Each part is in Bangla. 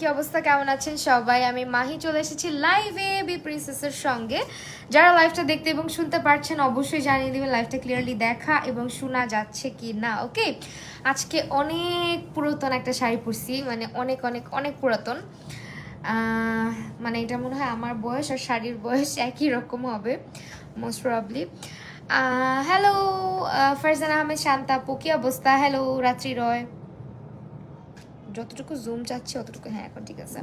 কি অবস্থা, কেমন আছেন সবাই? আমি মাহি চলে এসেছি লাইভে বি প্রিন্সেসের সঙ্গে। যারা লাইভটা দেখতে এবং শুনতে পারছেন অবশ্যই জানিয়ে দিবেন লাইভটা ক্লিয়ারলি দেখা এবং শোনা যাচ্ছে কি না। ওকে, আজকে অনেক পুরাতন একটা শাড়ি পরছি, মানে অনেক অনেক অনেক পুরাতন। মানে এটা মনে হয় আমার বয়স আর শাড়ির বয়স একই রকম হবে most probably. Hello Farzana Ahmed Shanta আপু, কি অবস্থা? হ্যালো রাত্রি রয়, যতটুকু জুম চাচ্ছি অতটুকু, হ্যাঁ এখন ঠিক আছে।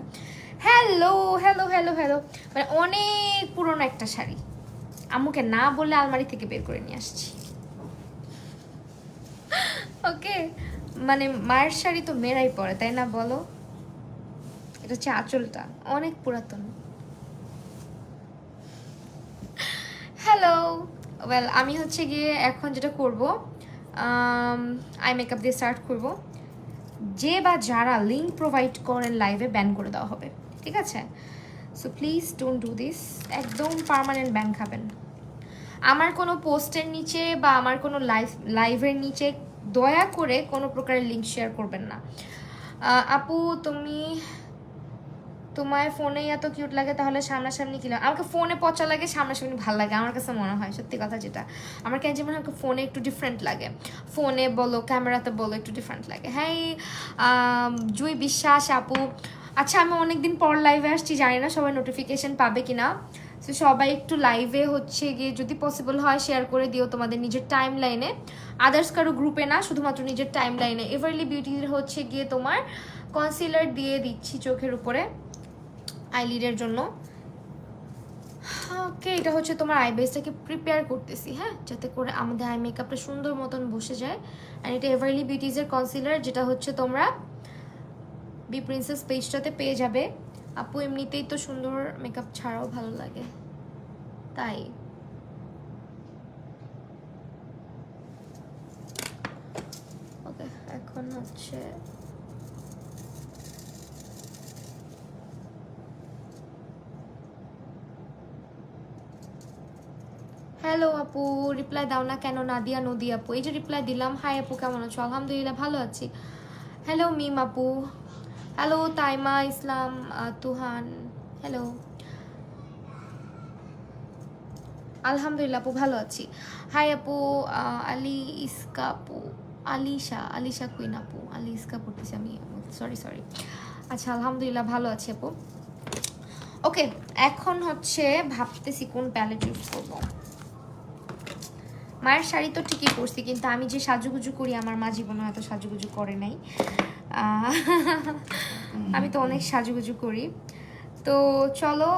হ্যালো হ্যালো হ্যালো হ্যালো, মানে অনেক পুরনো একটা শাড়ি, আম্মুকে না বললে আলমারি থেকে বের করে নিয়ে আসছি। ওকে, মানে মায়ের শাড়ি তো মেয়েরাই পরে, তাই না বলো? এটা হচ্ছে আঁচলটা, অনেক পুরাতন। হ্যালো, ওয়েল আমি হচ্ছে গিয়ে এখন যেটা করব, আই মেকআপ দিয়ে স্টার্ট করব। যে বা যারা লিঙ্ক প্রোভাইড করেন লাইভে ব্যান করে দেওয়া হবে, ঠিক আছে? So please don't do this, একদম পার্মানেন্ট ব্যান খাবেন। আমার কোনো পোস্টের নিচে বা আমার কোনো লাইভের নিচে দয়া করে কোনো প্রকারের লিঙ্ক শেয়ার করবেন না। আপু তুমি, তোমার ফোনে এত কিউট লাগে, তাহলে সামনাসামনি কি লাগে? আমাকে ফোনে পচা লাগে, সামনাসামনি ভালো লাগে আমার কাছে মনে হয়, সত্যি কথা যেটা। আমার কেন যেমন আমাকে ফোনে একটু ডিফারেন্ট লাগে, ফোনে বলো ক্যামেরাতে বলো একটু ডিফারেন্ট লাগে। হ্যাঁ জুই বিশ্বাস আপু, আচ্ছা আমি অনেকদিন পর লাইভে আসছি, জানি না সবাই নোটিফিকেশন পাবে কিনা। তো সবাই একটু লাইভে হচ্ছে গিয়ে যদি পসিবল হয় শেয়ার করে দিও তোমাদের নিজের টাইম লাইনে, আদার্স কারো গ্রুপে না, শুধুমাত্র নিজের টাইম লাইনে। এভারলি বিউটির হচ্ছে গিয়ে তোমার কনসিলার দিয়ে দিচ্ছি চোখের উপরে আইলিডের জন্য। ওকে, এটা হচ্ছে তোমার আই বেসটাকে প্রিপেয়ার করতেছি, হ্যাঁ, যাতে করে আমাদের আই মেকআপটা সুন্দর মতন বসে যায়। আর এটা এভারলি বিউটিজের কনসিলার, যেটা হচ্ছে তোমরা বি প্রিন্সেস পেজটাতে পেয়ে যাবে। আপু এমনিতেই তো সুন্দর, মেকআপ ছাড়াও ভালো লাগে, তাই ওকে। এখন হচ্ছে হ্যালো আপু, রিপ্লাই দাও না কেন? নাদিয়া নদী আপু, এই যে রিপ্লাই দিলাম। হাই আপু, কেমন আছো? আলহামদুলিল্লাহ ভালো আছি। হ্যালো মিম আপু, হ্যালো তাইমা ইসলাম, তুহান, হ্যালো। আলহামদুলিল্লাহ আপু ভালো আছি। হাই আপু, আলি ইস্কা আপু, আলিশা কুইন আপু, আলি ইস্কা পড়তেছি আমি, সরি সরি। আচ্ছা আলহামদুলিল্লাহ ভালো আছি আপু। ওকে, এখন হচ্ছে ভাবতেছি কোন প্যালেট ইউজ করবো। মায়ের শাড়ি তো ঠিকই পরছি, কিন্তু আমি যে সাজুগুজু করি আমার মা জীবনে এত সাজুগুজু করে নাই। আমি তো অনেক সাজুগুজু করি। তো চলো,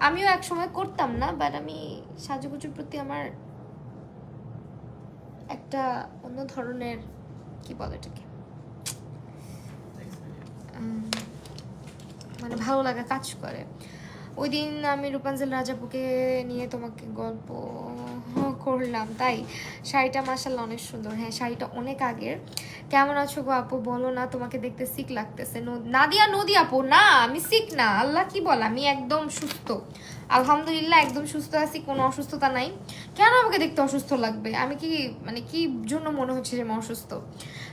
আমিও এক সময় করতাম না, বাট আমি সাজুগুজুর প্রতি আমার একটা অন্য ধরনের, কি বলে এটাকে, মানে ভালো লাগা কাজ করে। ওই দিন আমি রূপাঞ্জল রাজাপুকে নিয়ে তোমাকে গল্প করলাম, তাই শাড়িটা মাশাআল্লাহ অনেক সুন্দর। হ্যাঁ শাড়িটা অনেক আগের। কেমন আছো গো আপু? বলো না, তোমাকে দেখতে সিক লাগতেছে। নাদিয়া নদী আপু, না আমি সিক না, আল্লাহ কি বল, আমি একদম সুস্থ আলহামদুলিল্লাহ, একদম সুস্থ আছি, কোনো অসুস্থতা নাই। কেন আমাকে দেখতে অসুস্থ লাগবে? আমি কি, মানে কি জন্য মনে হচ্ছে যে আমি অসুস্থ?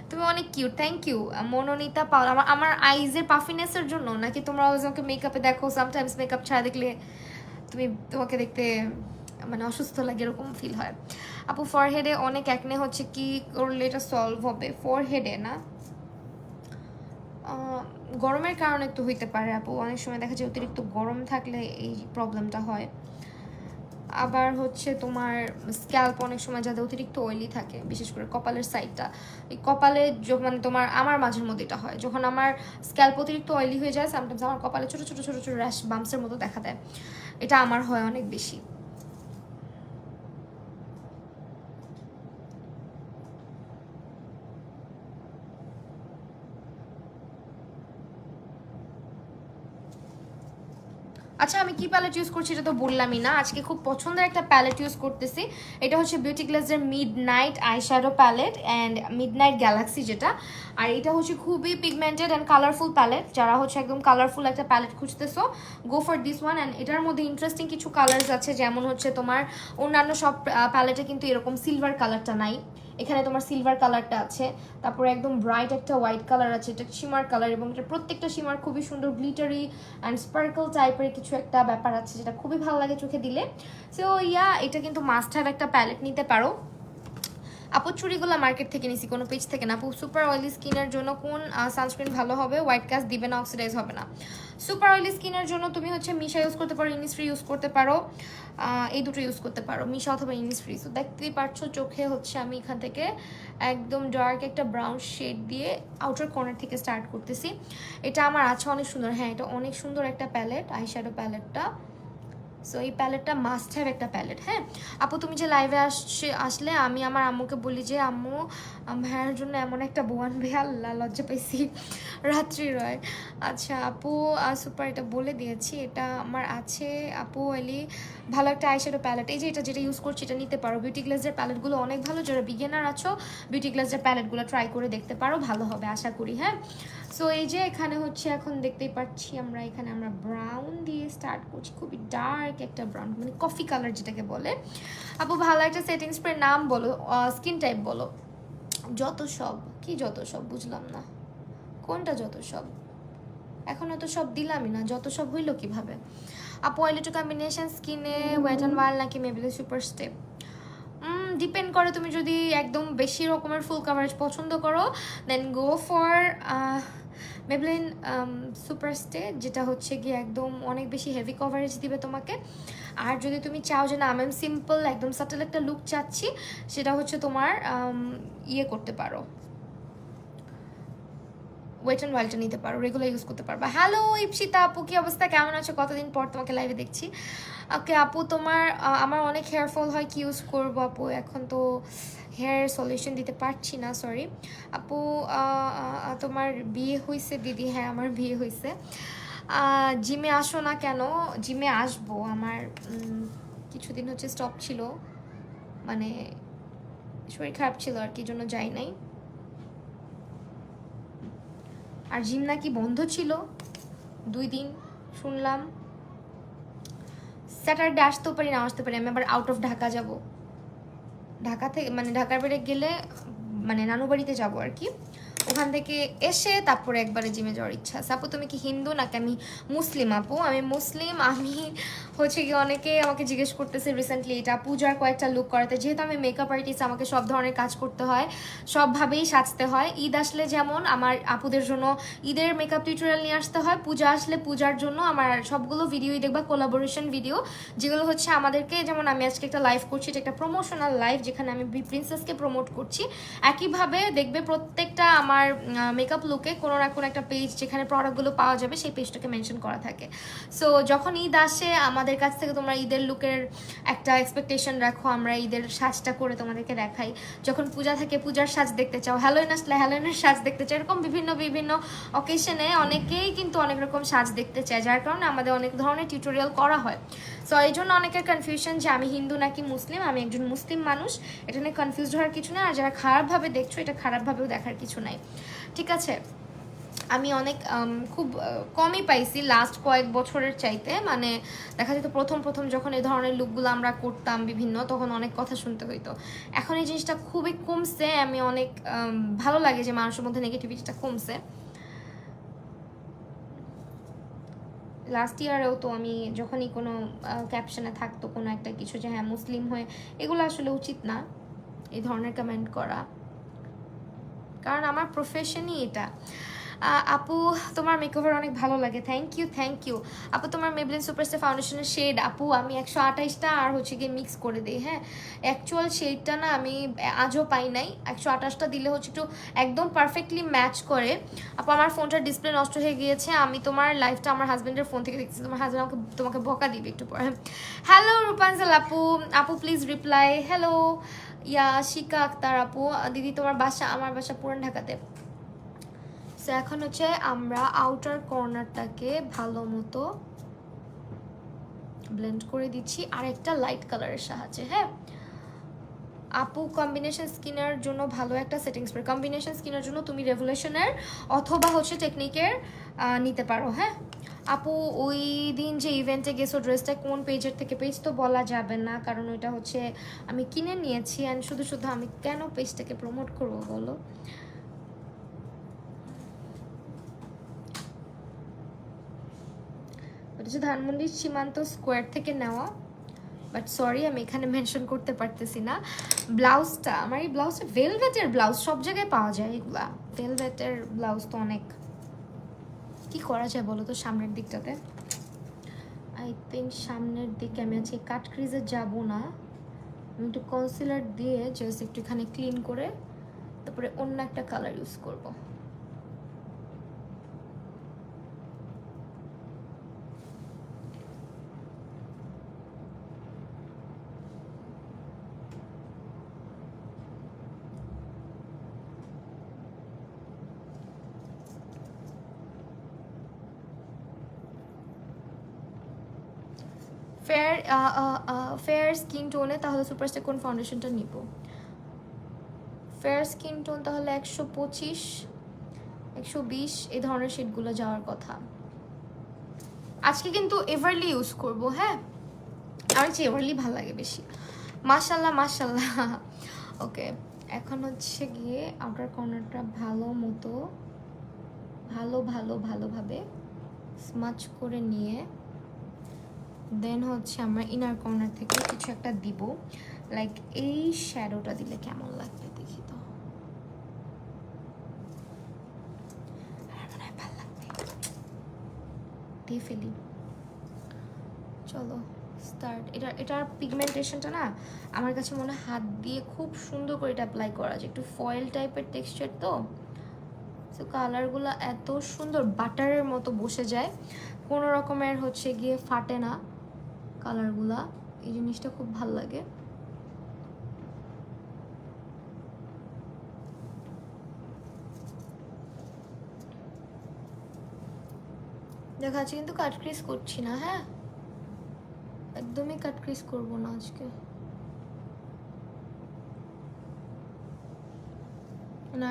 তুমি অনেক কিউট, থ্যাংক ইউ মনোনীতা পাল। আমার আইজের পাফিনেসের জন্য নাকি তোমরা আমাকে মেকআপে দেখো, সামটাইমস মেকআপ ছাড়া দেখলে তোমাকে দেখতে মানে অসুস্থ লাগে, এরকম ফিল হয়। আপু ফরহেডে অনেক অ্যাকনে হচ্ছে, কি করলে এটা সলভ হবে? ফরহেডে না, গরমের কারণে তো হইতে পারে আপু, অনেক সময় দেখা যায় অতিরিক্ত গরম থাকলে এই প্রবলেমটা হয়। আবার হচ্ছে তোমার স্ক্যাল্প অনেক সময় যাদের অতিরিক্ত অয়েলি থাকে, বিশেষ করে কপালের সাইডটা, এই কপালে যখন তোমার, আমার মাঝের মধ্যে এটা হয়, যখন আমার স্ক্যাল্প অতিরিক্ত অয়েলি হয়ে যায় সামটাইমস আমার কপালে ছোটো ছোটো ছোটো ছোটো র্যাশ বাম্পসের মতো দেখা দেয়, এটা আমার হয় অনেক বেশি। আচ্ছা আমি কি প্যালেট ইউজ করছি এটা তো বললামই না। আজকে খুব পছন্দের একটা প্যালেট ইউজ করতেছি, এটা হচ্ছে বিউটি গ্লেজের midnight eyeshadow palette and midnight galaxy যেটা। আর এটা হচ্ছে খুবই পিগমেন্টেড অ্যান্ড কালারফুল প্যালেট, যারা হচ্ছে একদম কালারফুল একটা প্যালেট খুঁজতেছো go for this one. And এটার মধ্যে ইন্টারেস্টিং কিছু কালার্স আছে, যেমন হচ্ছে তোমার অন্যান্য সব প্যালেটে কিন্তু এরকম সিলভার কালারটা নাই, এখানে তোমার সিলভার কালারটা আছে, তারপরে একদম ব্রাইট একটা হোয়াইট কালার আছে, এটা শিমার কালার, এবং এটা প্রত্যেকটা শিমার খুবই সুন্দর গ্লিটারি অ্যান্ড স্পার্কল টাইপের কিছু একটা ব্যাপার আছে যেটা খুবই ভালো লাগে চোখে দিলে। সো ইয়া, এটা কিন্তু মাস্ট হ্যাভ একটা প্যালেট নিতে পারো। আপু চুড়িগুলো মার্কেট থেকে নিছি, কোনো পেজ থেকে না। আপু সুপার অয়েলি স্কিনের জন্য কোন সানস্ক্রিন ভালো হবে? হোয়াইট কাস্ট দিবে না, অক্সিডাইজ হবে না। সুপার অয়েলি স্কিনের জন্য তুমি হচ্ছে মিশা ইউজ করতে পারো, ইনিসফ্রি ইউজ করতে পারো, এই দুটো ইউজ করতে পারো, মিশা অথবা ইনিসফ্রি। সো দেখতেই পারছো চোখে হচ্ছে আমি এখান থেকে একদম ডার্ক একটা ব্রাউন শেড দিয়ে আউটার কর্নার থেকে স্টার্ট করতেছি। এটা আমার আছে অনেক সুন্দর, হ্যাঁ এটা অনেক সুন্দর একটা প্যালেট, আইশ্যাডো প্যালেটটা। সো এই প্যালেটটা মাস্ট হ্যাভ একটা প্যালেট। হ্যাঁ আপু, তুমি যে লাইভে আসলে আমি আমার আম্মুকে বলি যে আম্মু ভাইয়ার জন্য এমন একটা বউ আনবে, আল্লাহ লজ্জা পেয়েছি রাত্রি রয়। আচ্ছা আপু সুপার, এটা বলে দিয়েছি, এটা আমার আছে। আপু এলি ভালো একটা আইশ্যাডো প্যালেট, এই যে এটা যেটা ইউজ করছি এটা নিতে পারো। বিউটি গ্লেজের প্যালেটগুলো অনেক ভালো, যারা বিগিনার আছো বিউটি গ্লেজের প্যালেটগুলো ট্রাই করে দেখতে পারো, ভালো হবে আশা করি। হ্যাঁ সো এই যে এখানে হচ্ছে এখন দেখতেই পাচ্ছি আমরা এখানে আমরা ব্রাউন দিয়ে স্টার্ট করছি, খুবই ডার্ক একটা ব্রাউন, মানে কফি কালার যেটাকে বলে। আপু ভালো একটা সেটিং স্প্রে নাম বলো, স্কিন টাইপ বলো। যত সব, কি যত সব বুঝলাম না, কোনটা যত সব? এখনো তো সব দিলামই না, যত সব হইলো কিভাবে? আপু অয়েলি টু কম্বিনেশন স্কিনে ওয়েট অ্যান্ড ওয়াইল্ড নাকি মেবলিন সুপার স্টে? ডিপেন্ড করে, তুমি যদি একদম বেশি রকমের ফুল কাভারেজ পছন্দ করো then go for Maybelline super stay, যেটা হচ্ছে গিয়ে একদম অনেক বেশি হেভি কভারেজ দিবে তোমাকে। আর যদি তুমি চাও যে না আমি সিম্পল একদম সাটেল একটা লুক চাচ্ছি, সেটা হচ্ছে তোমার ইয়ে করতে পারো, ওয়েট অ্যান্ড ওয়াইল্ডটা নিতে পারো, রেগুলার ইউজ করতে পারবা। হ্যালো ইপসিতা আপু, কি অবস্থা, কেমন আছো? কতদিন পর তোমাকে লাইভে দেখছি। ওকে আপু, তোমার আমার অনেক হেয়ার ফল হয়, কি ইউজ করবো আপু? এখন তো হেয়ার সলিউশন দিতে পারছি না, সরি আপু। তোমার বিয়ে হয়েছে দিদি? হ্যাঁ আমার বিয়ে হয়েছে। জিমে আসো না কেন? জিমে আসবো, আমার কিছুদিন হচ্ছে স্টপ ছিল, মানে শরীর খারাপ ছিল আর কি, জন্য যাই নাই। আর জিম নাকি বন্ধ ছিল 2 দিন শুনলাম। স্যাটারডে আসতেও পারি না আসতে পারি, আমি আবার আউট অফ ঢাকা যাব, ঢাকা থেকে মানে ঢাকার বাইরে গেলে মানে নানু বাড়িতে যাবো আর কি, ওখান থেকে এসে তারপরে একবারে জিমে যাওয়ার ইচ্ছা আছে। আপু তুমি কি হিন্দু নাকি? আমি মুসলিম আপু, আমি মুসলিম। আমি হচ্ছে কি, অনেকে আমাকে জিজ্ঞেস করতেছে রিসেন্টলি এটা পূজার কয়েকটা লুক করাতে, যেহেতু আমি মেকআপ আর্টিস্ট আমাকে সব ধরনের কাজ করতে হয়, সবভাবেই সাজতে হয়। ঈদ আসলে যেমন আমার আপুদের জন্য ঈদের মেকআপ টিউটোরিয়াল নিয়ে আসতে হয়, পূজা আসলে পূজার জন্য আমার সবগুলো ভিডিওই দেখবা কোলাবোরেশন ভিডিও, যেগুলো হচ্ছে আমাদেরকে, যেমন আমি আজকে একটা লাইভ করছি, এটা একটা প্রমোশনাল লাইভ যেখানে আমি বি প্রিন্সেসকে প্রমোট করছি। একইভাবে দেখবে প্রত্যেকটা আমার মেকআপ লুকে কোনো না কোনো একটা পেজ যেখানে প্রোডাক্টগুলো পাওয়া যাবে সেই পেজটাকে মেনশন করা থাকে। সো যখন ঈদ আসে আমাদের কাছ থেকে তোমরা ঈদের লুকের একটা এক্সপেকটেশন রাখো, আমরা ঈদের সাজটা করে তোমাদেরকে দেখাই। যখন পূজা থাকে পূজার সাজ দেখতে চাও, হ্যালোইন আসলে হ্যালোইনের সাজ দেখতে চাও, এরকম বিভিন্ন বিভিন্ন অকেশনে অনেকেই কিন্তু অনেক রকম সাজ দেখতে চায়, যার কারণে আমাদের অনেক ধরনের টিউটোরিয়াল করা হয়। সো এই জন্য অনেকের কনফিউশন যে আমি হিন্দু নাকি মুসলিম, আমি একজন মুসলিম মানুষ, এটা নিয়ে কনফিউজড হওয়ার কিছু নেই। আর যারা খারাপভাবে দেখছো, এটা খারাপভাবেও দেখার কিছু নাই, ঠিক আছে? আমি অনেক খুব কমই পাইছি লাস্ট কয়েক বছরের চাইতে, মানে দেখা যেত প্রথম প্রথম যখন এই ধরনের লুকগুলো আমরা করতাম বিভিন্ন, তখন অনেক কথা শুনতে হইতো। এখন এই জিনিসটা খুবই কমছে, আমি অনেক ভালো লাগে যে মানুষের মধ্যে নেগেটিভিটিটা কমছে। লাস্ট ইয়ারেও তো আমি যখনই কোনো ক্যাপশনে থাকতো কোনো একটা কিছু যে হ্যাঁ মুসলিম হয়ে, এগুলো আসলে উচিত না এই ধরনের কমেন্ট করা, কারণ আমার প্রফেশনই এটা। আপু তোমার মেকওভার অনেক ভালো লাগে, থ্যাংক ইউ থ্যাংক ইউ। আপু তোমার মেবলিন সুপারস্টার ফাউন্ডেশনের শেড? আপু আমি 128টা আর হচ্ছে গিয়ে মিক্স করে দিই, হ্যাঁ অ্যাকচুয়াল শেডটা না আমি আজও পাই নাই, 128টা দিলে হচ্ছে একটু একদম পারফেক্টলি ম্যাচ করে। আপু আমার ফোনটার ডিসপ্লে নষ্ট হয়ে গিয়েছে, আমি তোমার লাইফটা আমার হাজব্যান্ডের ফোন থেকে দেখছি, তোমার হাজব্যান্ড আমাকে তোমাকে বকা দিবে একটু পরে। হ্যালো রূপাঞ্জল আপু, আপু প্লিজ রিপ্লাই। হ্যালো ইয়া শিকা আক্তার আপু, দিদি তোমার বাসা? আমার বাসা পুরান ঢাকাতে। সো এখন হচ্ছে আমরা আউটার কর্নারটাকে ভালো মতো ব্লেন্ড করে দিচ্ছি আর একটা লাইট কালারের সাহায্যে। হ্যাঁ আপু কম্বিনেশন স্কিনের জন্য ভালো একটা সেটিং স্প্রে, কম্বিনেশন স্কিনের জন্য তুমি রেভলিউশনের অথবা হচ্ছে টেকনিকের নিতে পারো। হ্যাঁ আপু ওই দিন যে ইভেন্টে গেছো ড্রেসটা কোন পেজের থেকে, পেজ তো বলা যাবে না কারণ ওইটা হচ্ছে আমি কিনে নিয়েছি, অ্যান্ড শুধু শুধু আমি কেন পেজটাকে প্রমোট করবো বলো। ওটা হচ্ছে ধানমন্ডির সীমান্ত স্কোয়ার থেকে নেওয়া, বাট সরি আমি এখানে মেনশন করতে পারতেছি না। ব্লাউজটা আমার, এই ব্লাউজটা ভেলভেটের ব্লাউজ, সব জায়গায় পাওয়া যায় এগুলা, ভেলভেটের ব্লাউজ তো অনেক। কি করা যায় বলো তো সামনের দিকটাতে? আই থিঙ্ক সামনের দিকে আমি আজকে কাট ক্রিজে যাব না, আমি একটু কনসিলার দিয়ে জাস্ট একটুখানি ক্লিন করে তারপরে অন্য একটা কালার ইউজ করবো। ফেয়ার ফেয়ার স্কিন টোনে তাহলে সুপারস্টার কোন ফাউন্ডেশনটা নিব? ফেয়ার স্কিন টোন তাহলে 125 120 এই ধরনের শেডগুলো যাওয়ার কথা। আজকে কিন্তু এভারলি ইউজ করব, হ্যাঁ আমার চেয়ে এভারলি ভালো লাগে বেশি। মাশাল্লাহ মাশাল্লাহ। ওকে এখন হচ্ছে গিয়ে আউটার কর্নারটা ভালোভাবে স্মাচ করে নিয়ে দেন হচ্ছে আমরা ইনার কর্নার থেকে কিছু একটা দিব, লাইক এই শ্যাডোটা দিলে কেমন লাগবে দেখি তো, আমার মনে হয় ভালো লাগবে, দিয়ে ফেলি। চলো স্টার্ট। এটার পিগমেন্টেশনটা না আমার কাছে মনে হয় হাত দিয়ে খুব সুন্দর করে এটা অ্যাপ্লাই করা যায়, একটু ফয়েল টাইপের টেক্সচার তো, সো কালারগুলো এত সুন্দর বাটারের মতো বসে যায়, কোনো রকমের হচ্ছে গিয়ে ফাটে না কালারগুলা, এই জিনিসটা খুব ভাল লাগে। দেখা যাচ্ছে কিন্তু কাট ক্রিজ করছি না, হ্যাঁ একদমই কাট ক্রিজ করবো না আজকে।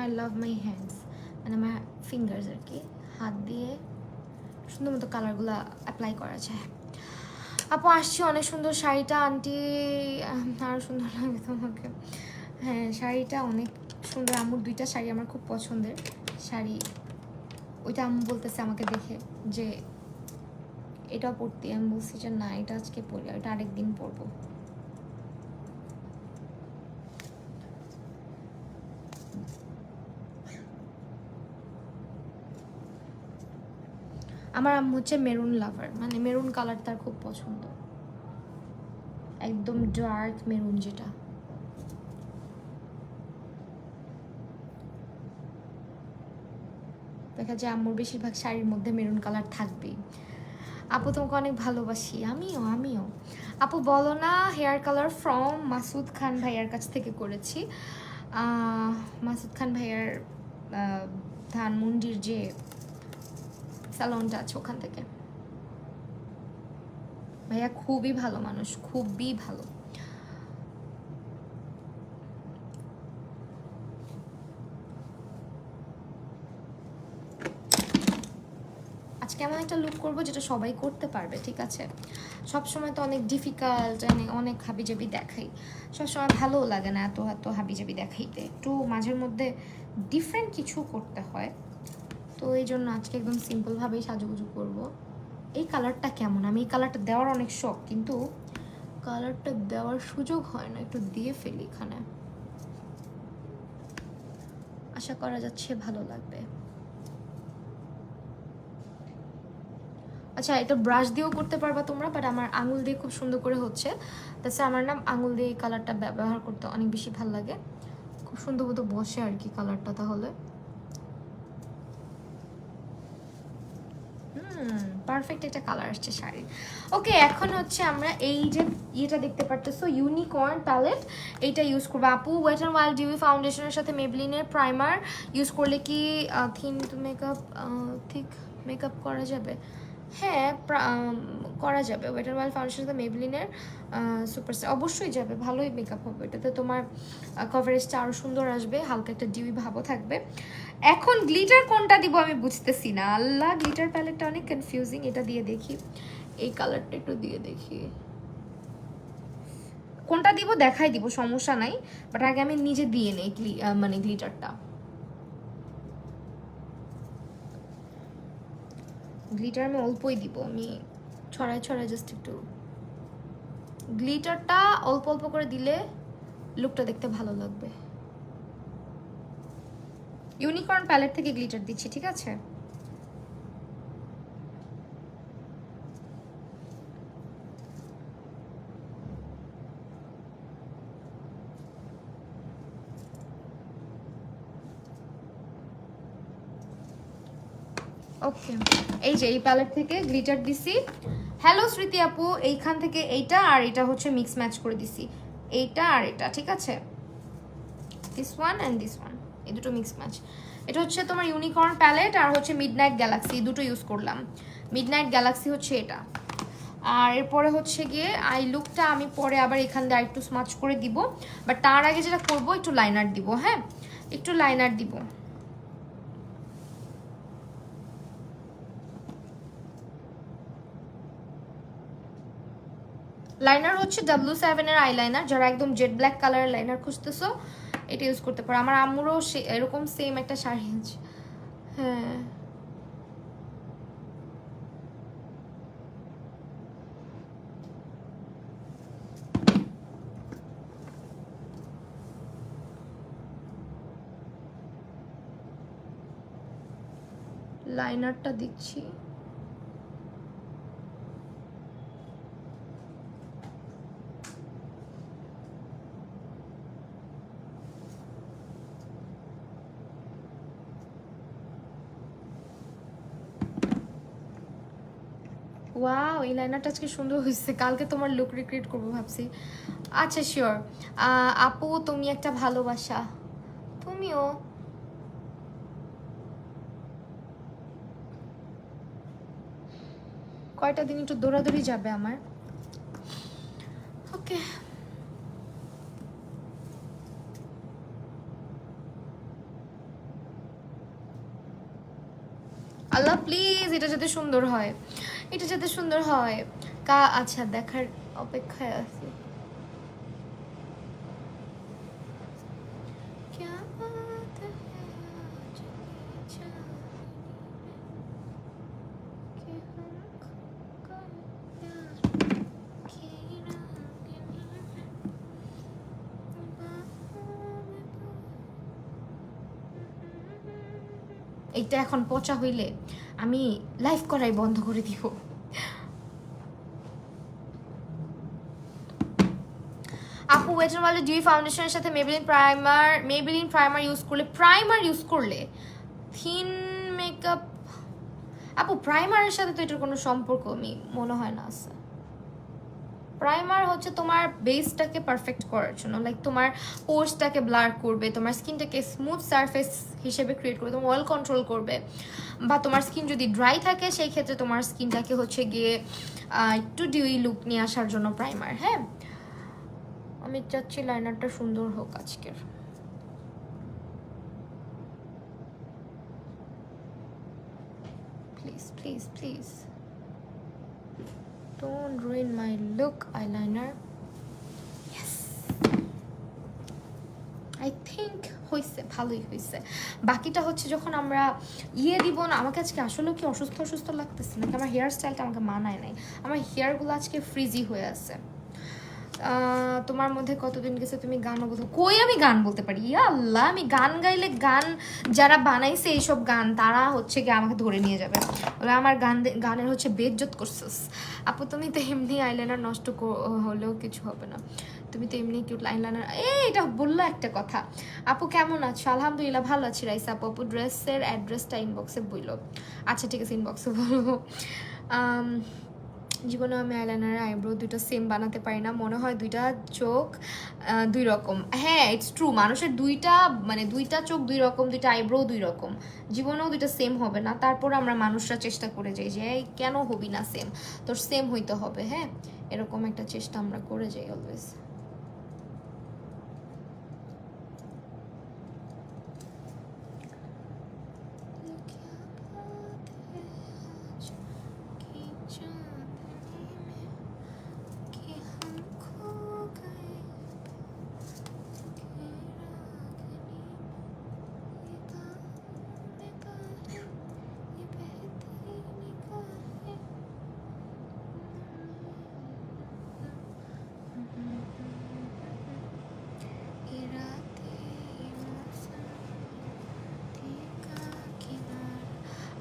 আই লাভ মাই হ্যান্ডস, মানে আমার ফিঙ্গার্স আর কি, হাত দিয়ে সুন্দর মতো কালারগুলো অ্যাপ্লাই করা যায়। আপু আসছি, অনেক সুন্দর শাড়িটা আন্টি, আরও সুন্দর লাগবে তোমাকে। হ্যাঁ শাড়িটা অনেক সুন্দর, আম্মুর দুইটা শাড়ি আমার খুব পছন্দের শাড়ি, ওইটা আম্মু বলতেছে আমাকে দেখে যে এটা পরতে, আমি বলছি যে না এটা আজকে পরি, এটা আরেকদিন পরবো। আমার আম্মু হচ্ছে মেরুন লাভার, মানে মেরুন কালার তার খুব পছন্দ, একদম ডার্ক মেরুন যেটা। দেখা যায় আম্মুর বেশিরভাগ শাড়ির মধ্যে মেরুন কালার থাকবেই। আপু তোমাকে অনেক ভালোবাসি। আমিও আপু বলো না। হেয়ার কালার ফ্রম মাসুদ খান ভাইয়ার কাছ থেকে করেছি, মাসুদ খান ভাইয়ার ধানমন্ডির যে স্যালনটা আছে ওখান থেকে। ভাইয়া খুবই ভালো মানুষ, খুবই ভালো। আজকে এমন একটা লুক করবো যেটা সবাই করতে পারবে, ঠিক আছে? সবসময় তো অনেক ডিফিকাল্ট, অনেক হাবিজাবি দেখাই, সবসময় ভালোও লাগে না এত এত হাবিজাবি দেখাইতে, একটু মাঝের মধ্যে ডিফারেন্ট কিছু করতে হয়, তো এই জন্য আজকে একদম সিম্পলভাবেই সাজুগুজু করব। এই কালারটা কেমন, আমি এই কালারটা দেওয়ার অনেক শখ, কিন্তু কালারটা দেওয়ার সুযোগ হয় না, একটু দিয়ে ফেলি এখানে, আশা করা যাচ্ছে ভালো লাগবে। আচ্ছা এটা ব্রাশ দিয়েও করতে পারবা তোমরা, বাট আমার আঙুল দিয়ে খুব সুন্দর করে হচ্ছে, তাছাড়া আমার না আঙুল দিয়ে এই কালারটা ব্যবহার করতে অনেক বেশি ভালো লাগে, খুব সুন্দর মতো বসে আর কি কালারটা। তাহলে পারফেক্ট একটা কালার আসছে শাড়ির। ওকে এখন হচ্ছে আমরা এই যে ইয়েটা দেখতে পারতেছো ইউনিকর্ন প্যালেট, এইটা ইউজ করবো আপু। ওয়েট অ্যান্ড ওয়াইল্ড ডিউই ফাউন্ডেশনের সাথে মেবলিনের প্রাইমার ইউজ করলে কি থিন মেকআপ ঠিক মেকআপ করা যাবে? হ্যাঁ করা যাবে। ওয়েট অ্যান্ড ওয়াইল্ড ফাউন্ডেশন তো মেবলিনের সুপারস্টার অবশ্যই যাবে, ভালোই মেকআপ হবে এটাতে। তোমার কভারেজটা আরও সুন্দর আসবে, হালকা একটা ডিউই ভাবও থাকবে। এখন গ্লিটার কোনটা দিব আমি বুঝতেছি না, আল্লাহ গ্লিটার প্যালেটটা অনেক কনফিউজিং। এটা দিয়ে দেখি, এই কালারটা একটু দিয়ে দেখি কোনটা দিব, দেখাই দিব, সমস্যা নাই। বাট আগে আমি নিজে দিয়ে নেই মানে গ্লিটারটা। গ্লিটার আমি অল্পই দিব, আমি ছড়ায় ছড়ায় জাস্ট একটু। গ্লিটারটা অল্প অল্প করে দিলে লুকটা দেখতে ভালো লাগবে। ইউনিকর্ন প্যালেট থেকে গ্লিটার দিচ্ছি, ঠিক আছে? ওকে, এই যে এই প্যালেট থেকে গ্লিটার দিছি। হ্যালো স্মৃতি আপু, এইখান থেকে এইটা আর এটা হচ্ছে মিক্স ম্যাচ করে দিছি, এইটা আর এটা, ঠিক আছে? This one and this one, এই দুটো মিক্স ম্যাচ। এটা হচ্ছে তোমার ইউনিকর্ন প্যালেট আর হচ্ছে মিডনাইট গ্যালাক্সি, দুটো ইউজ করলাম। মিডনাইট গ্যালাক্সি হচ্ছে এটা। আর এরপরে হচ্ছে গিয়ে আই লুকটা আমি পরে আবার এখান দিয়ে একটু স্মাচ করে দিব, বাট তার আগে যেটা করবো একটু লাইনার দিব। হ্যাঁ, একটু লাইনার দিব। লাইনার হচ্ছে W7 এর আইলাইনার, যারা একদম জেড ব্ল্যাক কালারের লাইনার খুঁজতেছো এটা ইউজ করতে পারো। আমার আম্মুরও এরকম সেম একটা শাড়ি আছে। হ্যাঁ, লাইনারটা দিচ্ছি। ওয়াও, এই লাইনারটা আজকে সুন্দর হয়েছে, কালকে তোমার লুক রিক্রিয়েট করবো ভাবছি। আচ্ছা শিওর। আপু তুমি একটা ভালোবাসা, তুমিও। কয়টা দিন একটু দৌড়াদৌড়ি যাবে আমার। ওকে, আল্লাহ প্লিজ এটা যাতে সুন্দর হয়, এটা যাতে সুন্দর হয়। আচ্ছা, দেখার অপেক্ষায় আছি। এইটা এখন পচা হইলে আমি লাইভ করাই বন্ধ করে দিব। আপু ওয়েট এন্ড ওয়াইল্ড ডিউ ফাউন্ডেশনের সাথে মেবেলিন প্রাইমার ইউজ করলে থিন মেকআপ। আপু প্রাইমারের সাথে তো এটার কোনো সম্পর্ক আমি মনে হয় না আছে। প্রাইমার হচ্ছে তোমার বেসটাকে পারফেক্ট করার জন্য, লাইক তোমার পোর্সটাকে ব্লার করবে, তোমার স্কিনটাকে স্মুথ সারফেস হিসেবে ক্রিয়েট করবে, তোমার অয়েল কন্ট্রোল করবে। বা তোমার স্কিন যদি ড্রাই থাকে সেই ক্ষেত্রে তোমার স্কিনটাকে হচ্ছে গিয়ে একটু ডিউই লুক নিয়ে আসার জন্য প্রাইমার। হ্যাঁ, আমি চাচ্ছি লাইনারটা সুন্দর হোক আজকের। Please please please don't ruin my look eyeliner. Yes, I think হয়েছে, ভালোই হয়েছে। বাকিটা হচ্ছে যখন আমরা দিব না। আমাকে আজকে আসলে কি অসুস্থ অসুস্থ লাগতেছে নাকি আমার হেয়ার স্টাইলটা আমাকে মানায় নাই, আমার হেয়ারগুলো আজকে ফ্রিজি হয়ে আছে। তোমার মধ্যে কতদিন গেছে তুমি গানও বলতে? কই আমি গান বলতে পারি, ইয়া আল্লাহ, আমি গান গাইলে গান যারা বানাইছে এইসব গান তারা হচ্ছে কি আমাকে ধরে নিয়ে যাবে, ওরা আমার গানের হচ্ছে বেজ্জত করছিস। আপু তুমি তো এমনি আইলাইনার নষ্ট হলেও কিছু হবে না, তুমি তো এমনি কিউট আইলাইনার। এটা বললো একটা কথা। আপু কেমন আছো? আলহামদুলিল্লাহ ভালো আছি রাইসা আপু। আপু ড্রেসের অ্যাড্রেসটা ইনবক্সে বললো। আচ্ছা ঠিক আছে, ইনবক্সে বলবো। জীবনে আমি আইলাইনার আইব্রো দুটো সেম বানাতে পারি না, মনে হয় দুইটা চোখ দুই রকম, হ্যাঁ ইটস ট্রু। মানুষের দুইটা মানে দুইটা চোখ দুই রকম, দুইটা আইব্রো দুই রকম, জীবনেও দুইটা সেম হবে না। তারপর আমরা মানুষরা চেষ্টা করে যাই যে এই কেন হবি না সেম, তোর সেম হইতে হবে, হ্যাঁ এরকম একটা চেষ্টা আমরা করে যাই অলওয়েজ।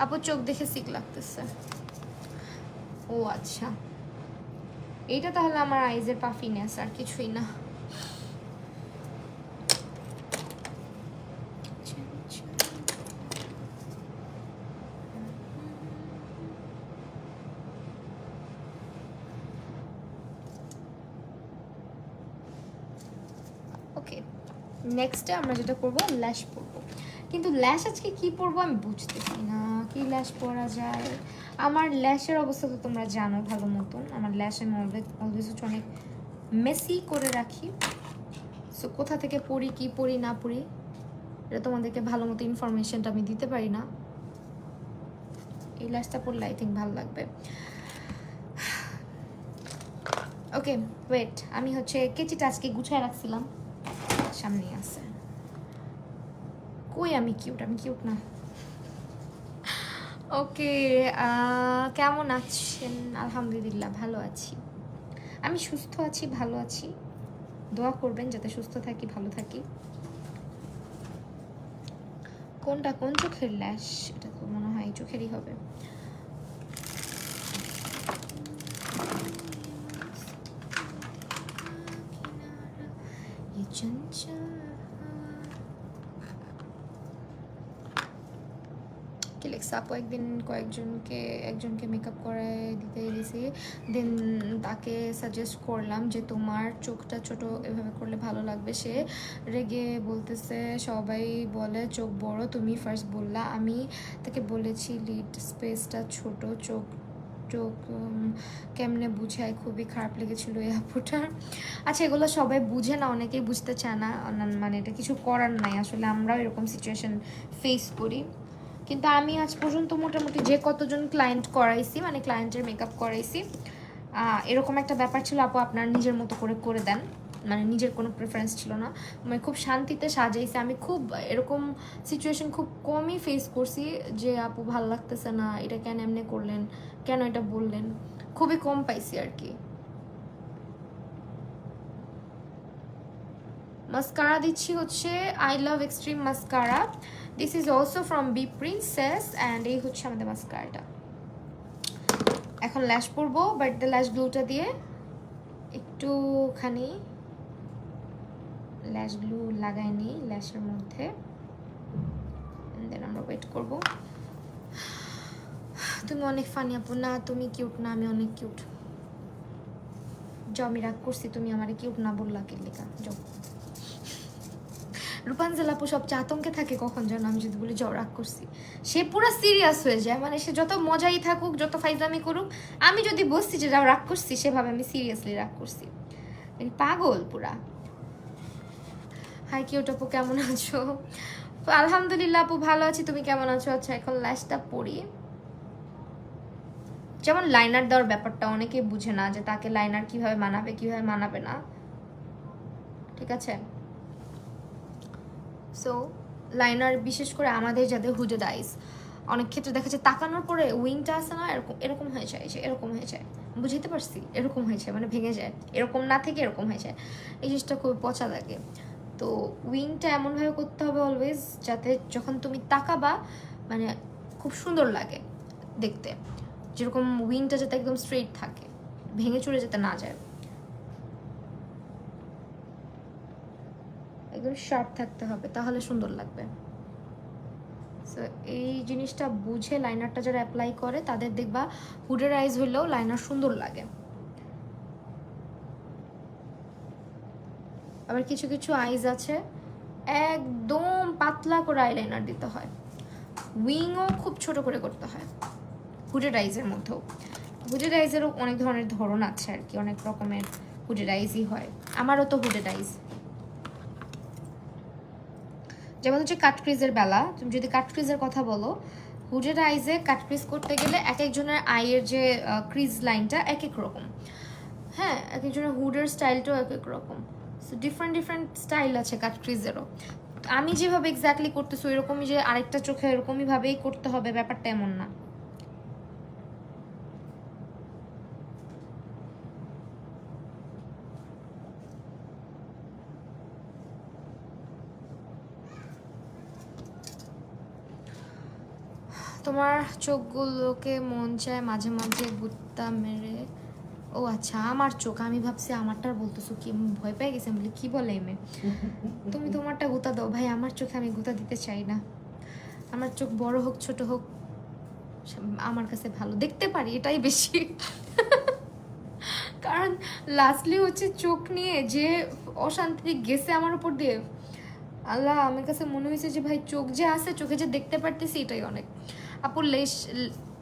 আপু চোখ দেখে সিক লাগতেছে। ও আচ্ছা, এইটা তাহলে আমার আইজের পাফিনেস, আর কিছুই না। ওকে, নেক্সটে আমরা যেটা করবো ল্যাশ পরবো। কিন্তু ল্যাশ আজকে কি পরবো আমি বুঝতেছি না, কি ল্যাশ পরা যায়। আমার ল্যাশের অবস্থা তো তোমরা জানো ভালো মতন, আমার ল্যাশ আমি অলওয়েজ হচ্ছে অনেক মেসি করে রাখি। সো কোথা থেকে পড়ি, কি পড়ি না পড়ি, এটা তোমাদেরকে ভালো মতো ইনফরমেশনটা আমি দিতে পারি না। এই ল্যাশটা পরলে আই থিঙ্ক ভালো লাগবে। ওকে ওয়েট, আমি হচ্ছে কেচিটা আজকে গুছায় রাখছিলাম, সামনে আছে। কই আমি কিউট, আমি কিউট না। ওকে, কেমন আছেন? আলহামদুলিল্লাহ ভালো আছি, আমি সুস্থ আছি, ভালো আছি। দোয়া করবেন যাতে সুস্থ থাকি, ভালো থাকি। কোনটা কোন চোখের ল্যাশ? এটা তো মনে হয় এই চোখেরই হবে। আপু একদিন একজনকে মেকআপ করায় দিতে গেছি, দেন তাকে সাজেস্ট করলাম যে তোমার চোখটা ছোট এভাবে করলে ভালো লাগবে। সে রেগে বলতেছে সবাই বলে চোখ বড়, তুমি ফার্স্ট বললা। আমি তাকে বলেছি লিড স্পেসটা ছোট, চোখ কেমনে বুঝায়, খুবই খারাপ লেগেছিল এই আপুটার। আচ্ছা এগুলো সবাই বুঝে না, অনেকেই বুঝতে চায় না, মানে এটা কিছু করার নাই, আসলে আমরাও এরকম সিচুয়েশন ফেস করি। কিন্তু আমি আজ পর্যন্ত মোটামুটি যে কতজন ক্লায়েন্ট করাইছি, মানে ক্লায়েন্টের মেকআপ করাইছি, এরকম একটা ব্যাপার ছিল আপু আপনার নিজের মতো করে করে দেন, মানে নিজের কোনো প্রেফারেন্স ছিল না, মানে খুব শান্তিতে সাজাইছে। আমি খুব এরকম সিচুয়েশন খুব কমই ফেস করছি যে আপু ভালো লাগতেছে না, এটা কেন এমনি করলেন, কেন এটা বললেন, খুবই কম পাইছি আর কি। মাস্কারা দিচ্ছি হচ্ছে I love extreme mascara, this is also from B Princess, and এই হচ্ছে আমাদের মাস্কারাটা। এখন ল্যাশ পরবো, বাট দ্য ল্যাশ গ্লুটা দিয়ে একটুখানি ল্যাশ গ্লু লাগাই নিই ল্যাশের মধ্যে, দেন আমরা ওয়েট করব। তুমি অনেক ফানি আপু। না তুমি কিউট না, আমি অনেক কিউট। যাও আমি রাগ করছি, তুমি আমারে কিউট না বললা কে লেখা, যাও। রূপাঞ্জল আপু সবচেয়ে আতঙ্কে থাকে কখন যেন আমি যদি বলি যাও রাগ করছি, সে পুরো সিরিয়াস হয়ে যায়, মানে সে যত মজাই থাকুক, যত ফাইজলামি করুক, আমি যদি বলছি যে যাও রাগ করছি, সেভাবে আমি সিরিয়াসলি রাগ করছি, পাগল পুরা। হাই কিউট আপু কেমন আছো? আলহামদুলিল্লাহ আপু ভালো আছি, তুমি কেমন আছো? আচ্ছা এখন ল্যাশটা পরি। যেমন লাইনার দেওয়ার ব্যাপারটা অনেকেই বুঝে না, যে তাকে লাইনার কিভাবে মানাবে কিভাবে মানাবে না, ঠিক আছে? সো লাইনার বিশেষ করে আমাদের যাদের হুডেড আইস, অনেক ক্ষেত্রে দেখা যায় তাকানোর পরে উইংটা আছে না, এরকম এরকম হয়ে যায়, যে এরকম হয়ে যায়, বুঝতে পারছি, এরকম হয়ে যায়, মানে ভেঙে যায়, এরকম না থেকে এরকম হয়ে যায়, এই জিনিসটা খুব পচা লাগে। তো উইংটা এমনভাবে করতে হবে অলওয়েজ, যাতে যখন তুমি তাকাবা মানে খুব সুন্দর লাগে দেখতে, যেরকম উইংটা যাতে একদম স্ট্রেট থাকে, ভেঙে চুরে যেতে না যায়, একদম শার্প থাকতে হবে, তাহলে সুন্দর লাগবে। সো এই জিনিসটা বুঝে লাইনারটা যারা অ্যাপ্লাই করে তাদের দেখবা হুডের আইজ হইলেও লাইনার সুন্দর লাগে। আবার কিছু কিছু আইজ আছে একদম পাতলা করে আইলাইনার দিতে হয়, উইংও খুব ছোট করে করতে হয়। হুডেড আইজের মধ্যেও, হুডেড আইজেরও অনেক ধরনের ধরন আছে আর কি, অনেক রকমের হুডেড আইজই হয়। আমারও তো হুডেড আইজ, যেমন হচ্ছে কাট ক্রিজের বেলা, তুমি যদি কাট ক্রিজের কথা বলো, হুডেড আইজে কাট ক্রিজ করতে গেলে এক একজনের আইয়ের যে ক্রিজ লাইনটা এক এক রকম। হ্যাঁ, এক একজনের হুডের স্টাইলটাও এক এক রকম। সো ডিফারেন্ট ডিফারেন্ট স্টাইল আছে কাট ক্রিজেরও। আমি যেভাবে এক্স্যাক্টলি করতেছি ওইরকমই যে আরেকটা চোখে এরকমই ভাবেই করতে হবে, ব্যাপারটা এমন না। তোমার চোখগুলোকে মন চায় মাঝে মাঝে গুত্তা মেরে। ও আচ্ছা, আমার চোখ, আমি ভাবছি আমারটার বলতেছো কি, আমি ভয় পেয়ে গেছি, আমি বলি কি বলে এমে। তুমি তোমারটা গুতা দাও ভাই, আমার চোখে আমি গুতা দিতে চাই না। আমার চোখ বড় হোক ছোট হোক আমার কাছে ভালো, দেখতে পারি এটাই বেশি। কারণ লাস্টলি হচ্ছে চোখ নিয়ে যে অশান্তি গেছে আমার উপর দিয়ে, আল্লাহ, আমার কাছে মনে হয়েছে যে ভাই চোখ যে আছে, চোখে যে দেখতে পারতেছি এটাই অনেক। আপু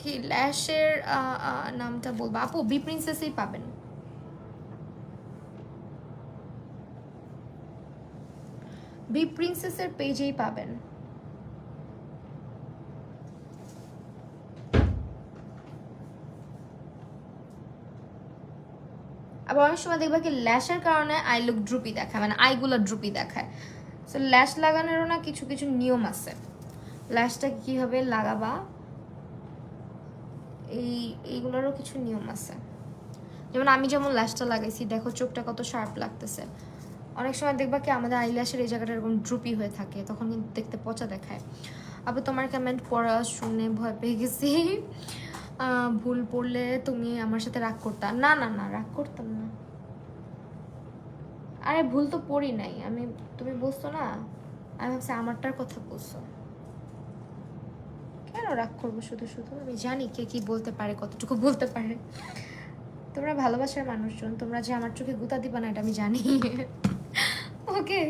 কি ল্যাশের নামটা বলবো? আপু বি প্রিন্সেসই পাবেন, বি প্রিন্সেসের পেজেই পাবেন। আবার অনেক সময় দেখবা কি ল্যাশের কারণে আই লুক ড্রুপি দেখায়, মানে আইগুলো ড্রুপি দেখায়। সো ল্যাশ লাগানোরও না কিছু কিছু নিয়ম আছে। ল্যাশটা কীভাবে লাগাবা এইগুলোরও কিছু নিয়ম আছে। যেমন আমি যেমন ল্যাশটা লাগাইছি, দেখো চোখটা কত শার্প লাগতেছে। অনেক সময় দেখবা কি আমাদের আইল্যাশের এই জায়গাটা এরকম ড্রুপি হয়ে থাকে, তখন কিন্তু দেখতে পচা দেখায়। আবার তোমার কমেন্ট পড়া শুনে ভয় পেয়ে গেছি। ভুল পড়লে তুমি আমার সাথে রাগ করতা? না না না, রাগ করতাম না। আরে ভুল তো পড়ি নাই আমি, তুমি বলছো না, আমি ভাবছি আমারটার কথা বলছো। কেন রাগ করবো শুধু শুধু? আমি জানি কে কি বলতে পারে, কতটুকু বলতে পারে। তোমরা ভালোবাসার মানুষজন, তোমরা যে আমার চোখে গুতা দিবা না এটা আমি জানি। ওকে,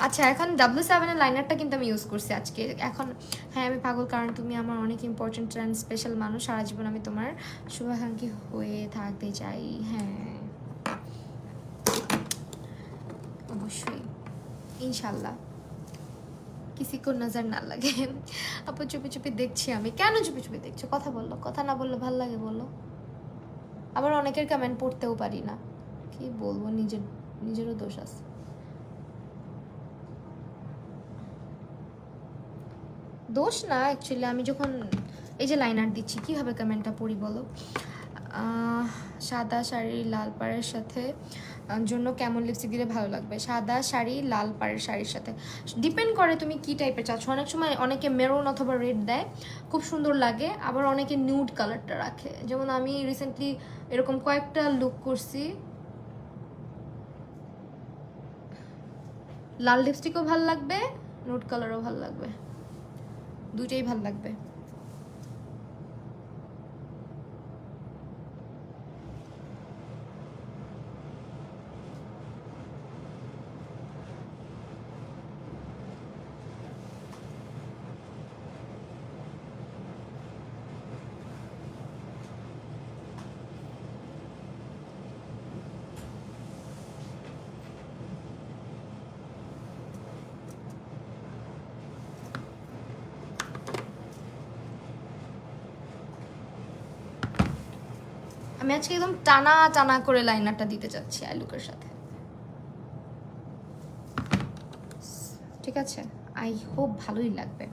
আচ্ছা, এখন W7 লাইনারটা কিন্তু আমি ইউজ করছি আজকে। এখন হ্যাঁ আমি পাগল, কারণ তুমি আমার অনেক ইম্পর্টেন্ট অ্যান্ড স্পেশাল মানুষ, সারা জীবন আমি তোমার শুভাকাঙ্ক্ষী হয়ে থাকতে চাই। হ্যাঁ অবশ্যই, ইনশাল্লাহ, কিসি কো নজর না লাগে। আপু চুপি চুপি দেখছি আমি। কেন চুপি চুপি দেখছো? কথা বললো, কথা না বললে ভাল লাগে বলো? আবার অনেকের কমেন্ট পড়তেও পারি না, কি বলবো, নিজেরও দোষ আছে। দোষ না অ্যাকচুয়ালি, আমি যখন এই যে লাইনার দিচ্ছি কীভাবে কমেন্টটা পড়ি বলো? সাদা শাড়ি লাল পাড়ের সাথে জন্য কেমন লিপস্টিক দিলে ভালো লাগবে? সাদা শাড়ি লাল পাড়ের শাড়ির সাথে ডিপেন্ড করে তুমি কি টাইপের চাচ্ছ। অনেক সময় অনেকে মেরুন অথবা রেড দেয়, খুব সুন্দর লাগে। আবার অনেকে নিউড কালারটা রাখে, যেমন আমি রিসেন্টলি এরকম কয়েকটা লুক করছি। লাল লিপস্টিকও ভাল লাগবে, নিউড কালারও ভাল লাগবে, দুইটাই ভাল লাগবে। আমি আজকে একদম টানা টানা করে লাইনারটা দিতে চাচ্ছি আই লুকের সাথে, ঠিক আছে? আই হোপ ভালোই লাগবে,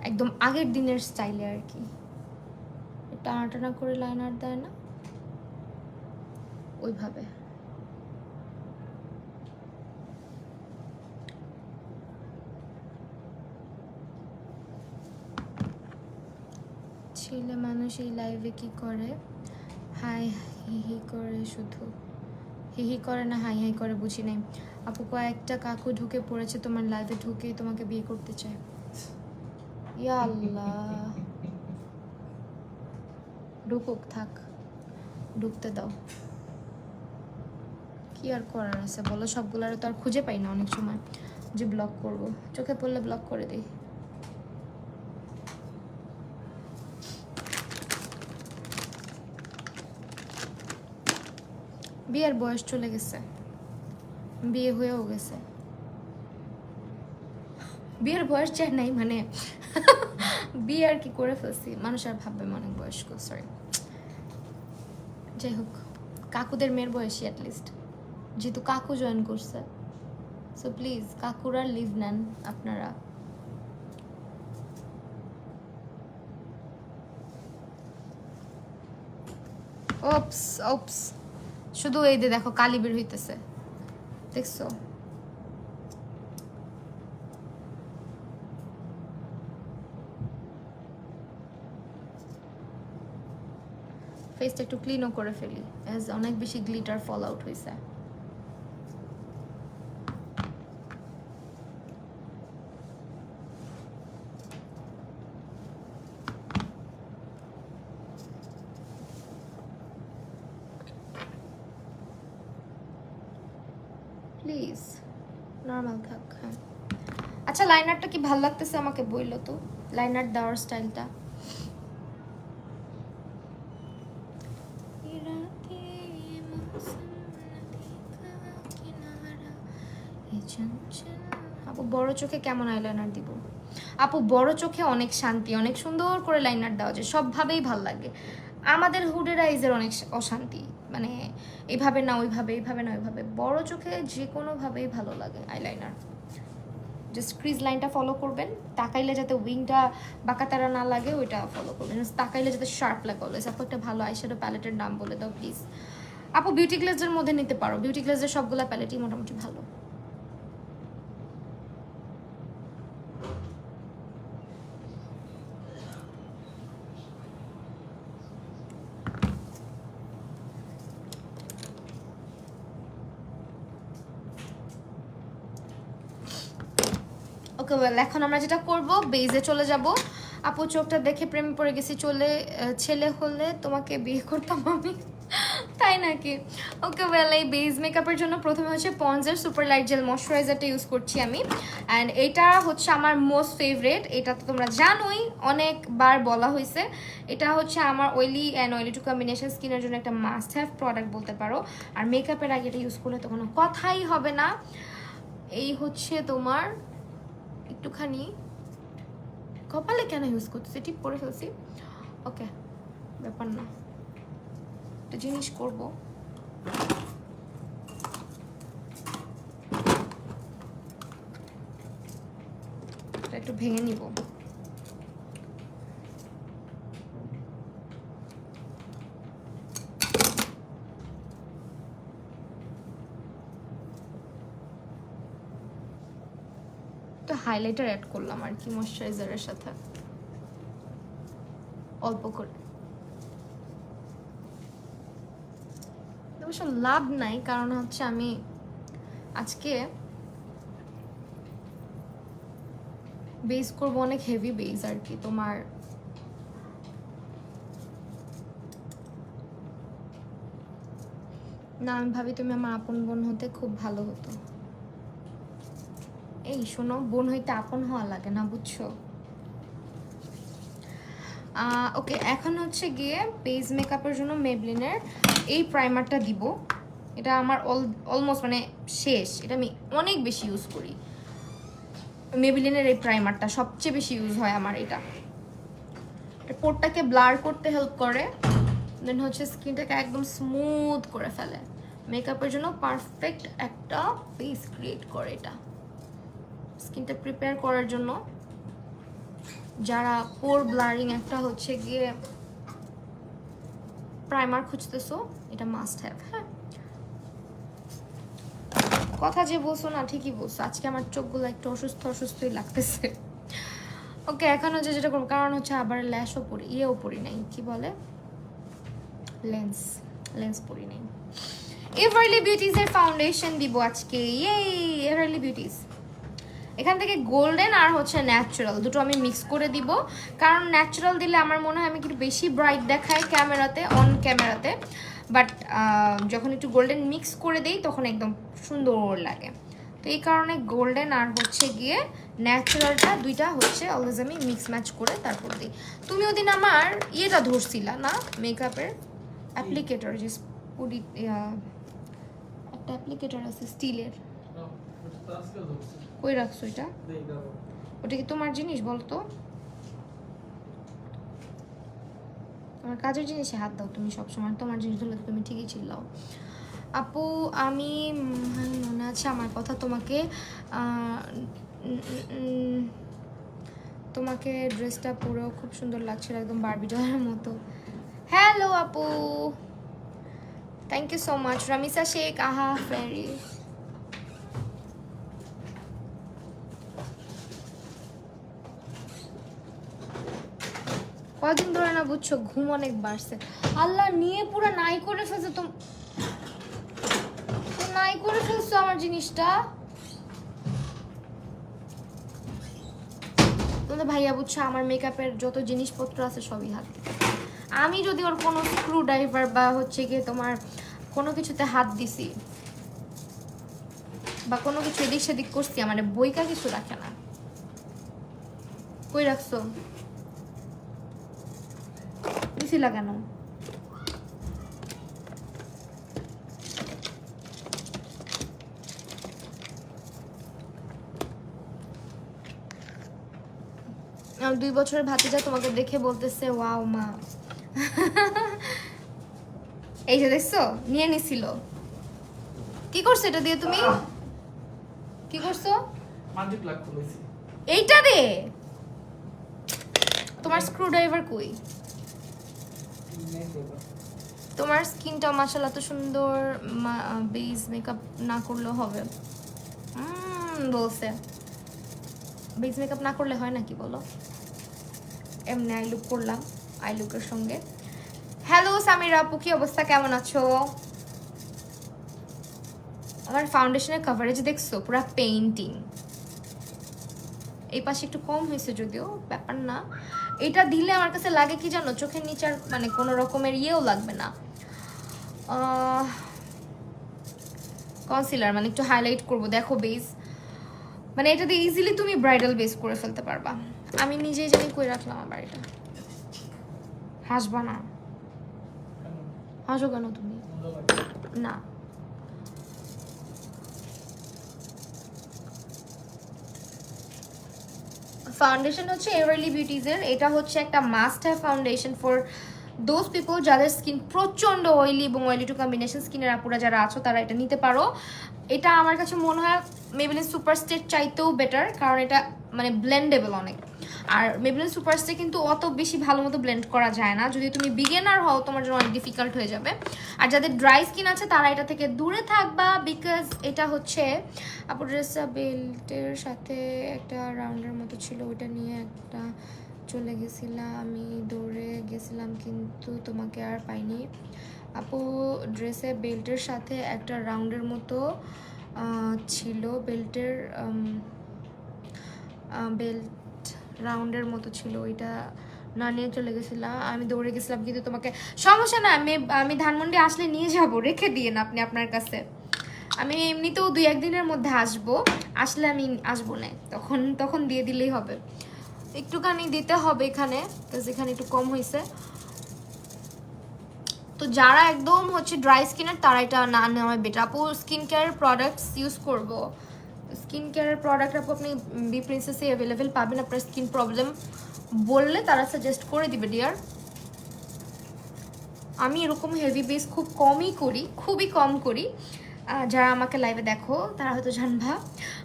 একদম আগের দিনের স্টাইলে আর কি। টানা টানা করে লাইনার দেয় না, ওইভাবে। ছেলে মানুষ এই লাইভে কি করে? হাই হি করে, শুধু হি করে না হাই হাই করে, বুঝি নাই। আপু কয়েকটা কাকু ঢুকে পড়েছে তোমার লাইভে, ঢুকেই তোমাকে বিয়ে করতে চায়। ইয়া আল্লাহ, ঢুকুক, থাক, ঢুকতে দাও, কি আর করার আছে বলো, সবগুলার তো আর খুঁজে পাই না অনেক সময় যে ব্লক করব, চোখে পড়লে ব্লক করে দিই। বিয়ের বয়স চলে গেছে, বিয়ে হয়েও গেছে, বিয়ের বয়স চাই নাই মানে বিয়ে আর কি করে ফেলছি, মানুষ আর ভাববে অনেক বয়স্ক, সরি। যাই হোক, কাকুদের মেয়ের বয়সী অ্যাটলিস্ট, যেহেতু কাকু জয়েন করছে, সো প্লিজ কাকুরা লিভ নেন আপনারা। ওপস ওপস, শুধু এই যে দেখো কালি বের হইতেছে, দেখছো? ফেসটা একটু ক্লিনও করে ফেলি, এজ অনেক বেশি গ্লিটার ফল আউট হয়েছে। প্লিজ নর্মাল থাক। হ্যাঁ আচ্ছা, লাইনারটা কি ভাল লাগতেছে আমাকে বললো তো, লাইনার দেওয়ার স্টাইলটা। আপু বড় চোখে কেমন আইলাইনার দিব? আপু বড় চোখে অনেক শান্তি, অনেক সুন্দর করে লাইনার দেওয়া যায়, সবভাবেই ভাল লাগে। আমাদের হুডের আইজের অনেক অশান্তি, মানে এইভাবে না ওইভাবে, এইভাবে না ওইভাবে, বড় চোখে যে কোনোভাবেই ভালো লাগে আইলাইনার। জাস্ট ক্রিজ লাইনটা ফলো করবেন, তাকাইলে যাতে উইংটা বাঁকাতারা না লাগে ওইটা ফলো করবেন, তাকাইলে যাতে শার্প লাগে অলওয়েজ। আপু একটা ভালো আইশ্যাডো প্যালেটের নাম বলে দাও প্লিজ। আপু বিউটি গ্লেজের মধ্যে নিতে পারো, বিউটি গ্লেজের সবগুলা প্যালেটই মোটামুটি ভালো। ওকে ওয়েল, এখন আমরা যেটা করব বেজে চলে যাব। আপু চোখটা দেখে প্রেমে পড়ে গেছি, ছেলে হলে তোমাকে বিয়ে করতাম আমি, তাই নাকি? ওকে ওয়েল, এই বেজ মেকআপের জন্য প্রথমে হচ্ছে পন্ডসের সুপার লাইট জেল ময়শ্চারাইজারটা ইউজ করছি আমি, অ্যান্ড এটা হচ্ছে আমার মোস্ট ফেভারেট। এটা তো তোমরা জানোই, অনেকবার বলা হয়েছে, এটা হচ্ছে আমার oily and oily two combination স্কিনের জন্য একটা মাস্ট হ্যাভ প্রোডাক্ট বলতে পারো। আর মেকআপের আগে এটা ইউজ করলে তো কোনো কথাই হবে না। এই হচ্ছে তোমার একটুখানি কপালে কেন ইউজ করতেছি, টিপ করে ফেলছি, ওকে ব্যাপার না, একটা জিনিস করবো। একটু ভেঙে নিব। তো হাইলাইটার অ্যাড করলাম আর কি ময়শ্চারাইজারের সাথে অল্প করে, অবশ্য লাভ নাই, কারণ হচ্ছে আমি আজকে বেস করবো অনেক হেভি বেস আর কি। তোমার না, আমি ভাবি তুমি আমার আপন বোন হতে খুব ভালো হতো। এই শোনো, বোন হইতে আপন হওয়া লাগে না, বুঝছো? ওকে, এখন হচ্ছে গিয়ে বেস মেকআপের জন্য মেবলিনের এই প্রাইমারটা দিব। এটা আমার অলমোস্ট মানে শেষ, এটা আমি অনেক বেশি ইউজ করি। মেবলিনের এই প্রাইমারটা সবচেয়ে বেশি ইউজ হয় আমার। এটা পোরটাকে ব্লার করতে হেল্প করে, দেন হচ্ছে স্কিনটাকে একদম স্মুথ করে ফেলে, মেকআপের জন্য পারফেক্ট একটা ফেস ক্রিয়েট করে এটা। স্কিনটা প্রিপেয়ার করার জন্য যারা পোর ব্লারিং একটা হচ্ছে গিয়ে প্রাইমার খুঁজতেছো, এটা মাস্ট হ্যাভ। হ্যাঁ, কথা যে বলছো না ঠিকই বলছো, আজকে আমার চোখগুলো একটু অসুস্থ অসুস্থই লাগতেছে। ওকে, এখন হচ্ছে যেটা করবো, কারণ হচ্ছে আবার ল্যাশও পরি, ইয়েও পরি নাই, কি বলে লেন্স পরি নাই। এভারলি বিউটিজ এর ফাউন্ডেশন দিব আজকে, এভারলি বিউটিজ। এখান থেকে গোল্ডেন আর হচ্ছে ন্যাচারাল দুটো আমি মিক্স করে দিব, কারণ ন্যাচারাল দিলে আমার মনে হয় আমি একটু বেশি ব্রাইট দেখাই ক্যামেরাতে, অন ক্যামেরাতে, বাট যখন একটু গোল্ডেন মিক্স করে দেই তখন একদম সুন্দর লাগে। তো এই কারণে গোল্ডেন আর হচ্ছে গিয়ে ন্যাচারালটা দুইটা হচ্ছে অলওয়েজ আমি মিক্স ম্যাচ করে তারপর দিই। তুমি ওদিন আমার ইয়েটা ধরছিলা না, মেকআপের অ্যাপ্লিকেটর, যে পুরি একটা অ্যাপ্লিকেটর আছে স্টিলের, কই রাখছো এটা? ওটা কি তোমার জিনিস বলতো? তোমার কাজের জিনিসে হাত দাও তুমি সবসময়, তোমার জিনিস ধরলে তুমি ঠিকই চিল্লাও। আপু আমি মনে আছে আমার কথা, তোমাকে তোমাকে ড্রেসটা পুরো খুব সুন্দর লাগছিল, একদম বারবি ডলের মতো। হ্যালো আপু, thank you so much. Ramisa Sheikh, আহা ফেরি। কয়দিন ধরে না বুঝছো ঘুম অনেক বাড়ছে, আল্লাহ নিয়ে পুরো নাই করে ফেলছে। তো নাই করে ফেলছো আমার জিনিসটা। তোমাদের ভাইয়া বুঝছো আমার মেকআপের যত জিনিসপত্র আছে সবই হাত। আমি যদি ওর কোনো স্ক্রু ড্রাইভার বা হচ্ছে গিয়ে তোমার কোনো কিছুতে হাত দিছি বা কোনো কিছু এদিক সেদিক করছি, মানে বইকা কিছু রাখে না। কই রাখছো? দিছিলা কেন? আমার 2 বছরের ভাতিজা তোমাকে দেখে বলতেছে ওয়াও মা। এই যে দেখছো নিয়ে নিছিল। কি করছো এটা দিয়ে তুমি? কি করছো? ম্যাজিক লক খুলেছি এইটা দে। তোমার স্ক্রু ড্রাইভার কই? তোমার স্কিনটা মাশাআল্লাহ তো সুন্দর, বেস মেকআপ না করলেও হবে। বলছে বেস মেকআপ না করলে হয় নাকি বলো? এমনি আই লুক করলাম, আই লুকের সঙ্গে। হ্যালো সামিরা আপু, কি অবস্থা, কেমন আছো? আমার ফাউন্ডেশনের কভারেজ দেখছো, পুরা পেইন্টিং। এই পাশে একটু কম হয়েছে যদিও, ব্যাপার না। এটা দিলে আমার কাছে লাগে কি জানো, চোখের নিচে আর মানে কোনো রকমের ইয়েও লাগবে না। কনসিলার মানে একটু হাইলাইট করব, দেখো বেস, মানে এটা দিয়ে ইজিলি তুমি ব্রাইডাল বেস করে ফেলতে পারবা। আমি নিজেই জানি কই রাখলাম আমার এটা। হাসবা না, হাসো কেন তুমি? না ফাউন্ডেশন হচ্ছে এভারলি বিউটিজের, এটা হচ্ছে একটা must have foundation for those people যাদের স্কিন প্রচণ্ড অয়েলি এবং অয়েলি টু কম্বিনেশন স্কিনের আপুরা যারা আছো তারা এটা নিতে পারো। এটা আমার কাছে মনে হয় মেবেলিন সুপারস্টের চাইতেও বেটার, কারণ এটা মানে ব্লেন্ডেবল অনেক। আর মেবেলিন সুপারস্টে কিন্তু অত বেশি ভালো মতো ব্লেন্ড করা যায় না, যদি তুমি বিগিনার হও তোমার জন্য অনেক ডিফিকাল্ট হয়ে যাবে। আর যাদের ড্রাই স্কিন আছে তারা এটা থেকে দূরে থাকবা, বিকজ এটা হচ্ছে আপুর ড্রেসটা বেল্টের সাথে একটা রাউন্ডের মতো ছিল, ওইটা নিয়ে একটা চলে গেছিলাম, আমি দৌড়ে গেছিলাম কিন্তু তোমাকে আর পাইনি। আপু ড্রেসে বেল্টের সাথে একটা রাউন্ডের মতো ছিল, বেল্টের বেল্ট রাউন্ডের মতো ছিল, ওইটা না নিয়ে চলে গেছিলাম, আমি দৌড়ে গেছিলাম কিন্তু তোমাকে। সমস্যা না, আমি ধানমন্ডি আসলে নিয়ে যাব, রেখে দিয়ে না আপনি আপনার কাছে। আমি এমনিতেও 2-1 দিনের মধ্যে আসবো, আসলে আমি আসবো না, তখন দিয়ে দিলেই হবে। একটুখানি দিতে হবে এখানে, এখানে একটু কম হয়েছে। তো যারা একদম হচ্ছে ড্রাই স্কিনের তারা এটা না নেওয়া বেটার। আপু স্কিন কেয়ার প্রোডাক্টস ইউজ করবো, স্কিন কেয়ারের প্রোডাক্ট আপু আপনি বি প্রিন্সেসে অ্যাভেলেবেল পাবেন, আপনার স্কিন প্রবলেম বললে তারা সাজেস্ট করে দিবে ডিয়ার। আমি এরকম হেভি বেস খুব কমই করি, খুবই কম করি। যারা আমাকে লাইভে দেখো তারা হয়তো জানবা,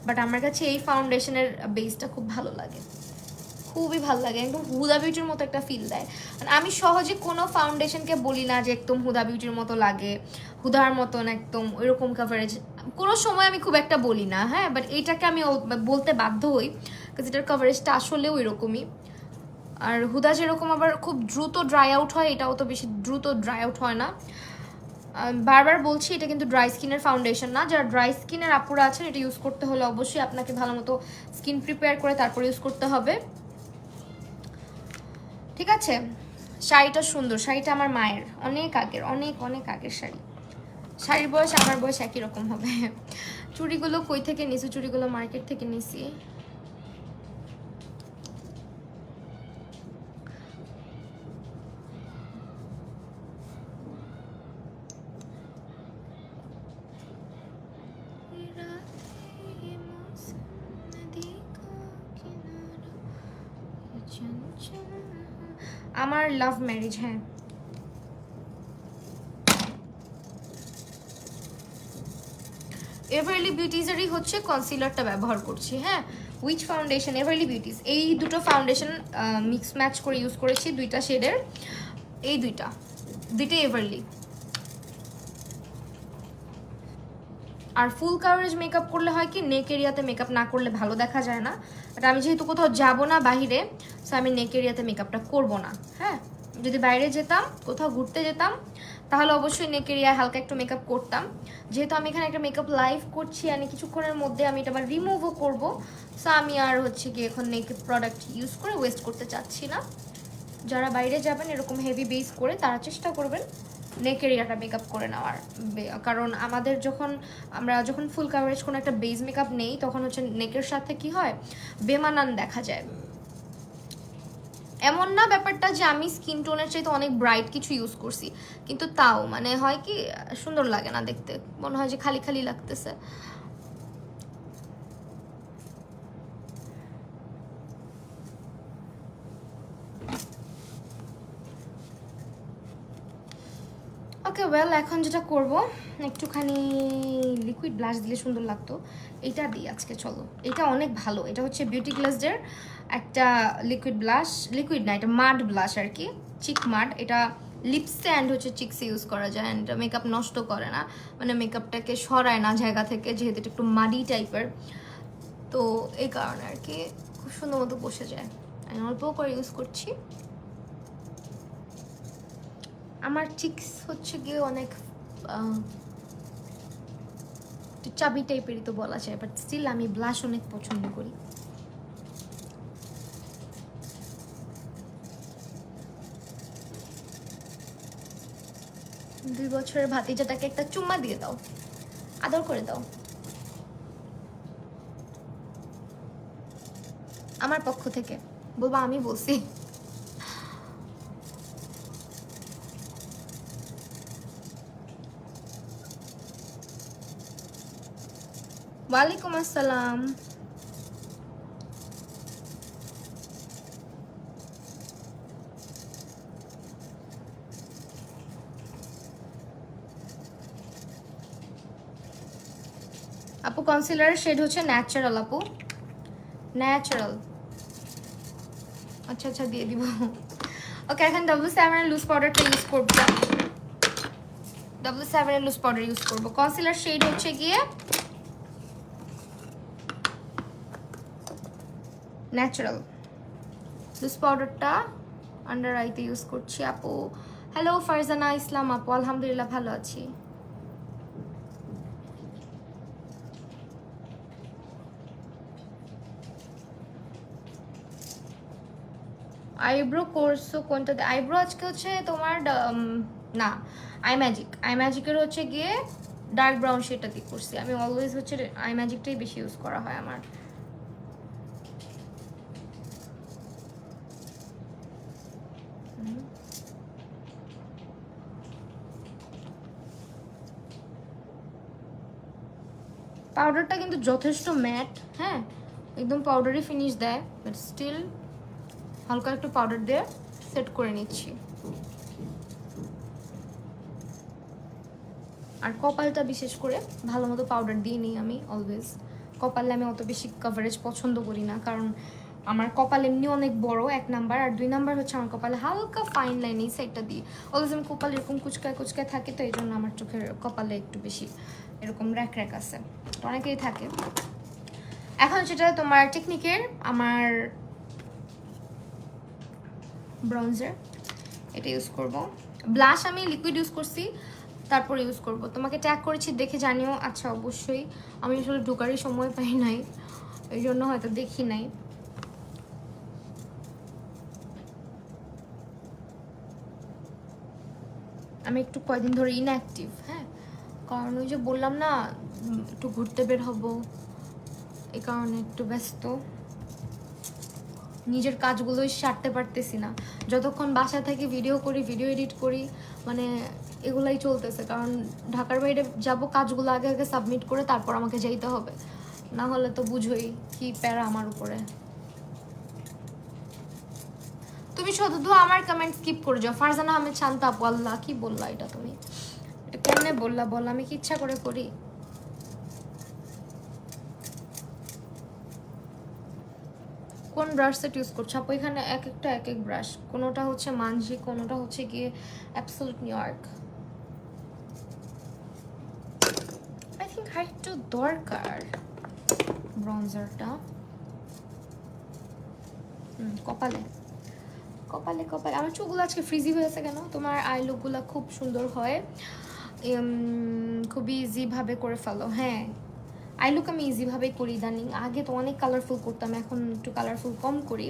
বাট আমার কাছে এই ফাউন্ডেশনের বেসটা খুব ভালো লাগে, খুবই ভালো লাগে, একদম হুদা বিউটির মতো একটা ফিল দেয়। আমি সহজে কোনো ফাউন্ডেশনকে বলি না যে একদম হুদা বিউটির মতো লাগে, হুদার মতন একদম ওইরকম কাভারেজ, কোনো সময় আমি খুব একটা বলি না, হ্যাঁ, বাট এইটাকে আমি বলতে বাধ্য হই, কারণ এটার কাভারেজটা আসলেও এরকমই। আর হুদা যেরকম আবার খুব দ্রুত ড্রাই আউট হয়, এটাও তো বেশি দ্রুত ড্রাই আউট হয় না। বারবার বলছি এটা কিন্তু ড্রাই স্কিনের ফাউন্ডেশন না, যারা ড্রাই স্কিনের আপুরা আছেন এটা ইউজ করতে হলে অবশ্যই আপনাকে ভালো মতো স্কিন প্রিপেয়ার করে তারপর ইউজ করতে হবে, ঠিক আছে? শাড়িটা সুন্দর, শাড়িটা আমার মায়ের অনেক আগের, অনেক অনেক আগের শাড়ি। শাড়ির বয়স আমার বয়স একই রকম হবে। চুড়িগুলো কই থেকে নিছি? চুড়িগুলো মার্কেট থেকে নিছি। আমার লাভ ম্যারেজ, হ্যাঁ। এভারলি বিউটিজেরই হচ্ছে কনসিলারটা ব্যবহার করছি, হ্যাঁ। Which foundation? Everly beauties. এই দুটো ফাউন্ডেশন মিক্স ম্যাচ করে ইউজ করেছি, দুইটা শেডের, এই দুইটাই এভারলি। আর ফুল কাভারেজ মেকআপ করলে হয় কি, নেক এরিয়াতে মেকআপ না করলে ভালো দেখা যায় না। বাট আমি যেহেতু কোথাও যাব না বাহিরে, সো আমি নেক এরিয়াতে মেকআপটা করব না, হ্যাঁ। যদি বাইরে যেতাম, কোথাও ঘুরতে যেতাম, তাহলে অবশ্যই নেক এরিয়ায় হালকা একটু মেকআপ করতাম। যেহেতু আমি এখানে একটা মেকআপ লাইভ করছি, আর কিছুক্ষণের মধ্যে আমি এটা আবার রিমুভও করবো, সো আমি আর হচ্ছে কি এখন মেকআপ প্রোডাক্ট ইউজ করে ওয়েস্ট করতে চাচ্ছি না। যারা বাইরে যাবেন এরকম হেভি বেস করে, তারা চেষ্টা করবেন নেক এরিয়াটা মেকআপ করে নেওয়ার। কারণ আমরা যখন ফুল কাভারেজ কোনো একটা বেস মেকআপ নেই, তখন হচ্ছে নেকের সাথে কি হয়, বেমানান দেখা যায়। এমন না ব্যাপারটা যে আমি স্কিন টোনের চাইতে অনেক ব্রাইট কিছু ইউজ করছি, কিন্তু তাও মানে হয় কি, সুন্দর লাগে না দেখতে, মনে হয় যে খালি খালি লাগতেছে। ওকে ওয়েল, এখন যেটা করব, একটুখানি লিকুইড ব্লাশ দিলে সুন্দর লাগতো, এটা দিই আজকে। চলো, এটা অনেক ভালো, এটা হচ্ছে বিউটি গ্লাসের একটা লিকুইড ব্লাশ, লিকুইড না, এটা মাড ব্লাশ আর কি, চিক মাড। এটা লিপসে অ্যান্ড হচ্ছে চিক্সে ইউজ করা যায়, অ্যান্ড মেকআপ নষ্ট করে না, মানে মেকআপটাকে সরায় না জায়গা থেকে, যেহেতু এটা একটু মাডি টাইপের, তো এই কারণে আর কি খুব সুন্দর মতো বসে যায়। আমি অল্প করে ইউজ করছি। আমার চিক্স হচ্ছে গিয়ে অনেক চাবি টাইপেরই তো বলা যায়, বাট স্টিল আমি ব্লাশ অনেক পছন্দ করি। দুই বছরের ভাতিজাটাকে একটা চুম্মা দিয়ে দাও, আদর করে দাও আমার পক্ষ থেকে, বলবা আমি বলছি। ওয়ালাইকুম আসসালাম। আপু কনসিলারের শেড হচ্ছে ন্যাচারাল আপু, ন্যাচারাল। আচ্ছা আচ্ছা, দিয়ে দিব। ওকে, এখন W7 এর লুজ পাউডারটা ইউজ করব, W7 এর লুজ পাউডার ইউজ করব। কনসিলার শেড হচ্ছে গিয়ে ন্যাচারাল, লুজ পাউডারটা আন্ডার আইতে ইউজ করছি আপু। হ্যালো ফারজানা ইসলাম আপু, আলহামদুলিল্লাহ ভালো আছি। আইব্রো করছো কোনটা? আইব্রো আজকে হচ্ছে তোমার না, আই ম্যাজিকের হচ্ছে গিয়ে ডার্ক ব্রাউন শেডটা দিয়ে করছি আমি। অলওয়েজ হচ্ছে আই ম্যাজিকটাই বেশি ইউজ করা হয় আমার। পাউডারটা কিন্তু যথেষ্ট ম্যাট, হ্যাঁ, একদম পাউডারি ফিনিশ দেয়, বাট স্টিল হালকা একটু পাউডার দিয়ে সেট করে নিচ্ছি। আর কপালটা বিশেষ করে ভালো মতো পাউডার দিয়ে নিই আমি অলওয়েজ। কপালে আমি অত বেশি কভারেজ পছন্দ করি না, কারণ আমার কপাল এমনি অনেক বড়, 1 নাম্বার, আর 2 নাম্বার হচ্ছে আমার কপালে হালকা ফাইন লাইন এই সাইডটা দিয়ে। অলওয়েজ আমি কপাল এরকম কুচকায় কুচকায় থাকে, তো এই জন্য আমার চোখের কপালে একটু বেশি এরকম র্যাক র্যাক আছে, তো অনেকেই থাকে। এখন সেটা তোমার টেকনিকের আমার ব্রঞ্জার, এটা ইউজ করব। ব্লাশ আমি লিকুইড ইউজ করছি, তারপর ইউজ করব। তোমাকে ট্যাগ করেছি, দেখে জানিও। আচ্ছা অবশ্যই, আমি আসলে ঢোকারই সময় পাই নাই, এই জন্য হয়তো দেখি নাই। আমি একটু কয়দিন ধরে ইনঅ্যাক্টিভ, হ্যাঁ, কারণ ওই যে বললাম না একটু ঘুরতে বের হব, এই কারণে একটু ব্যস্ত, নিজের কাজগুলোই সারতে পারতেছি না। যতক্ষণ বাসা থেকে ভিডিও করি, ভিডিও এডিট করি, মানে এগুলাই চলতেছে। কারণ ঢাকার বাইরে যাব, কাজগুলো আগে আগে সাবমিট করে তারপর আমাকে যেতে হবে, না হলে তো বুঝোই কি প্যারা আমার উপরে। তুমি শুধু আমার কমেন্ট স্কিপ করে যাও। ফারজানা আহমেদ শান্ত আপু, আল্লাহ কি বললা এটা, তুমি এটা কেমনে বললা বল? আমি কি ইচ্ছা করে করি? কোন ব্রাশ সেট ইউজ করছো আপু? এখানে এক একটা এক এক ব্রাশ, কোনোটা হচ্ছে মানজি, কোনোটা হচ্ছে গিয়ে অ্যাবসোলুট নিউইয়র্ক। আই থিঙ্ক আর একটু দরকার ব্রঞ্জারটা। কপালে কপালে কপালে। আমার চুলগুলো আজকে ফ্রিজি হয়েছে কেন? তোমার আই লুকগুলো খুব সুন্দর হয়, খুবই ইজিভাবে করে ফেলো। হ্যাঁ, আই লুক আমি ইজিভাবেই করি ইদানিং। আগে তো অনেক কালারফুল করতাম, এখন একটু কালারফুল কম করি।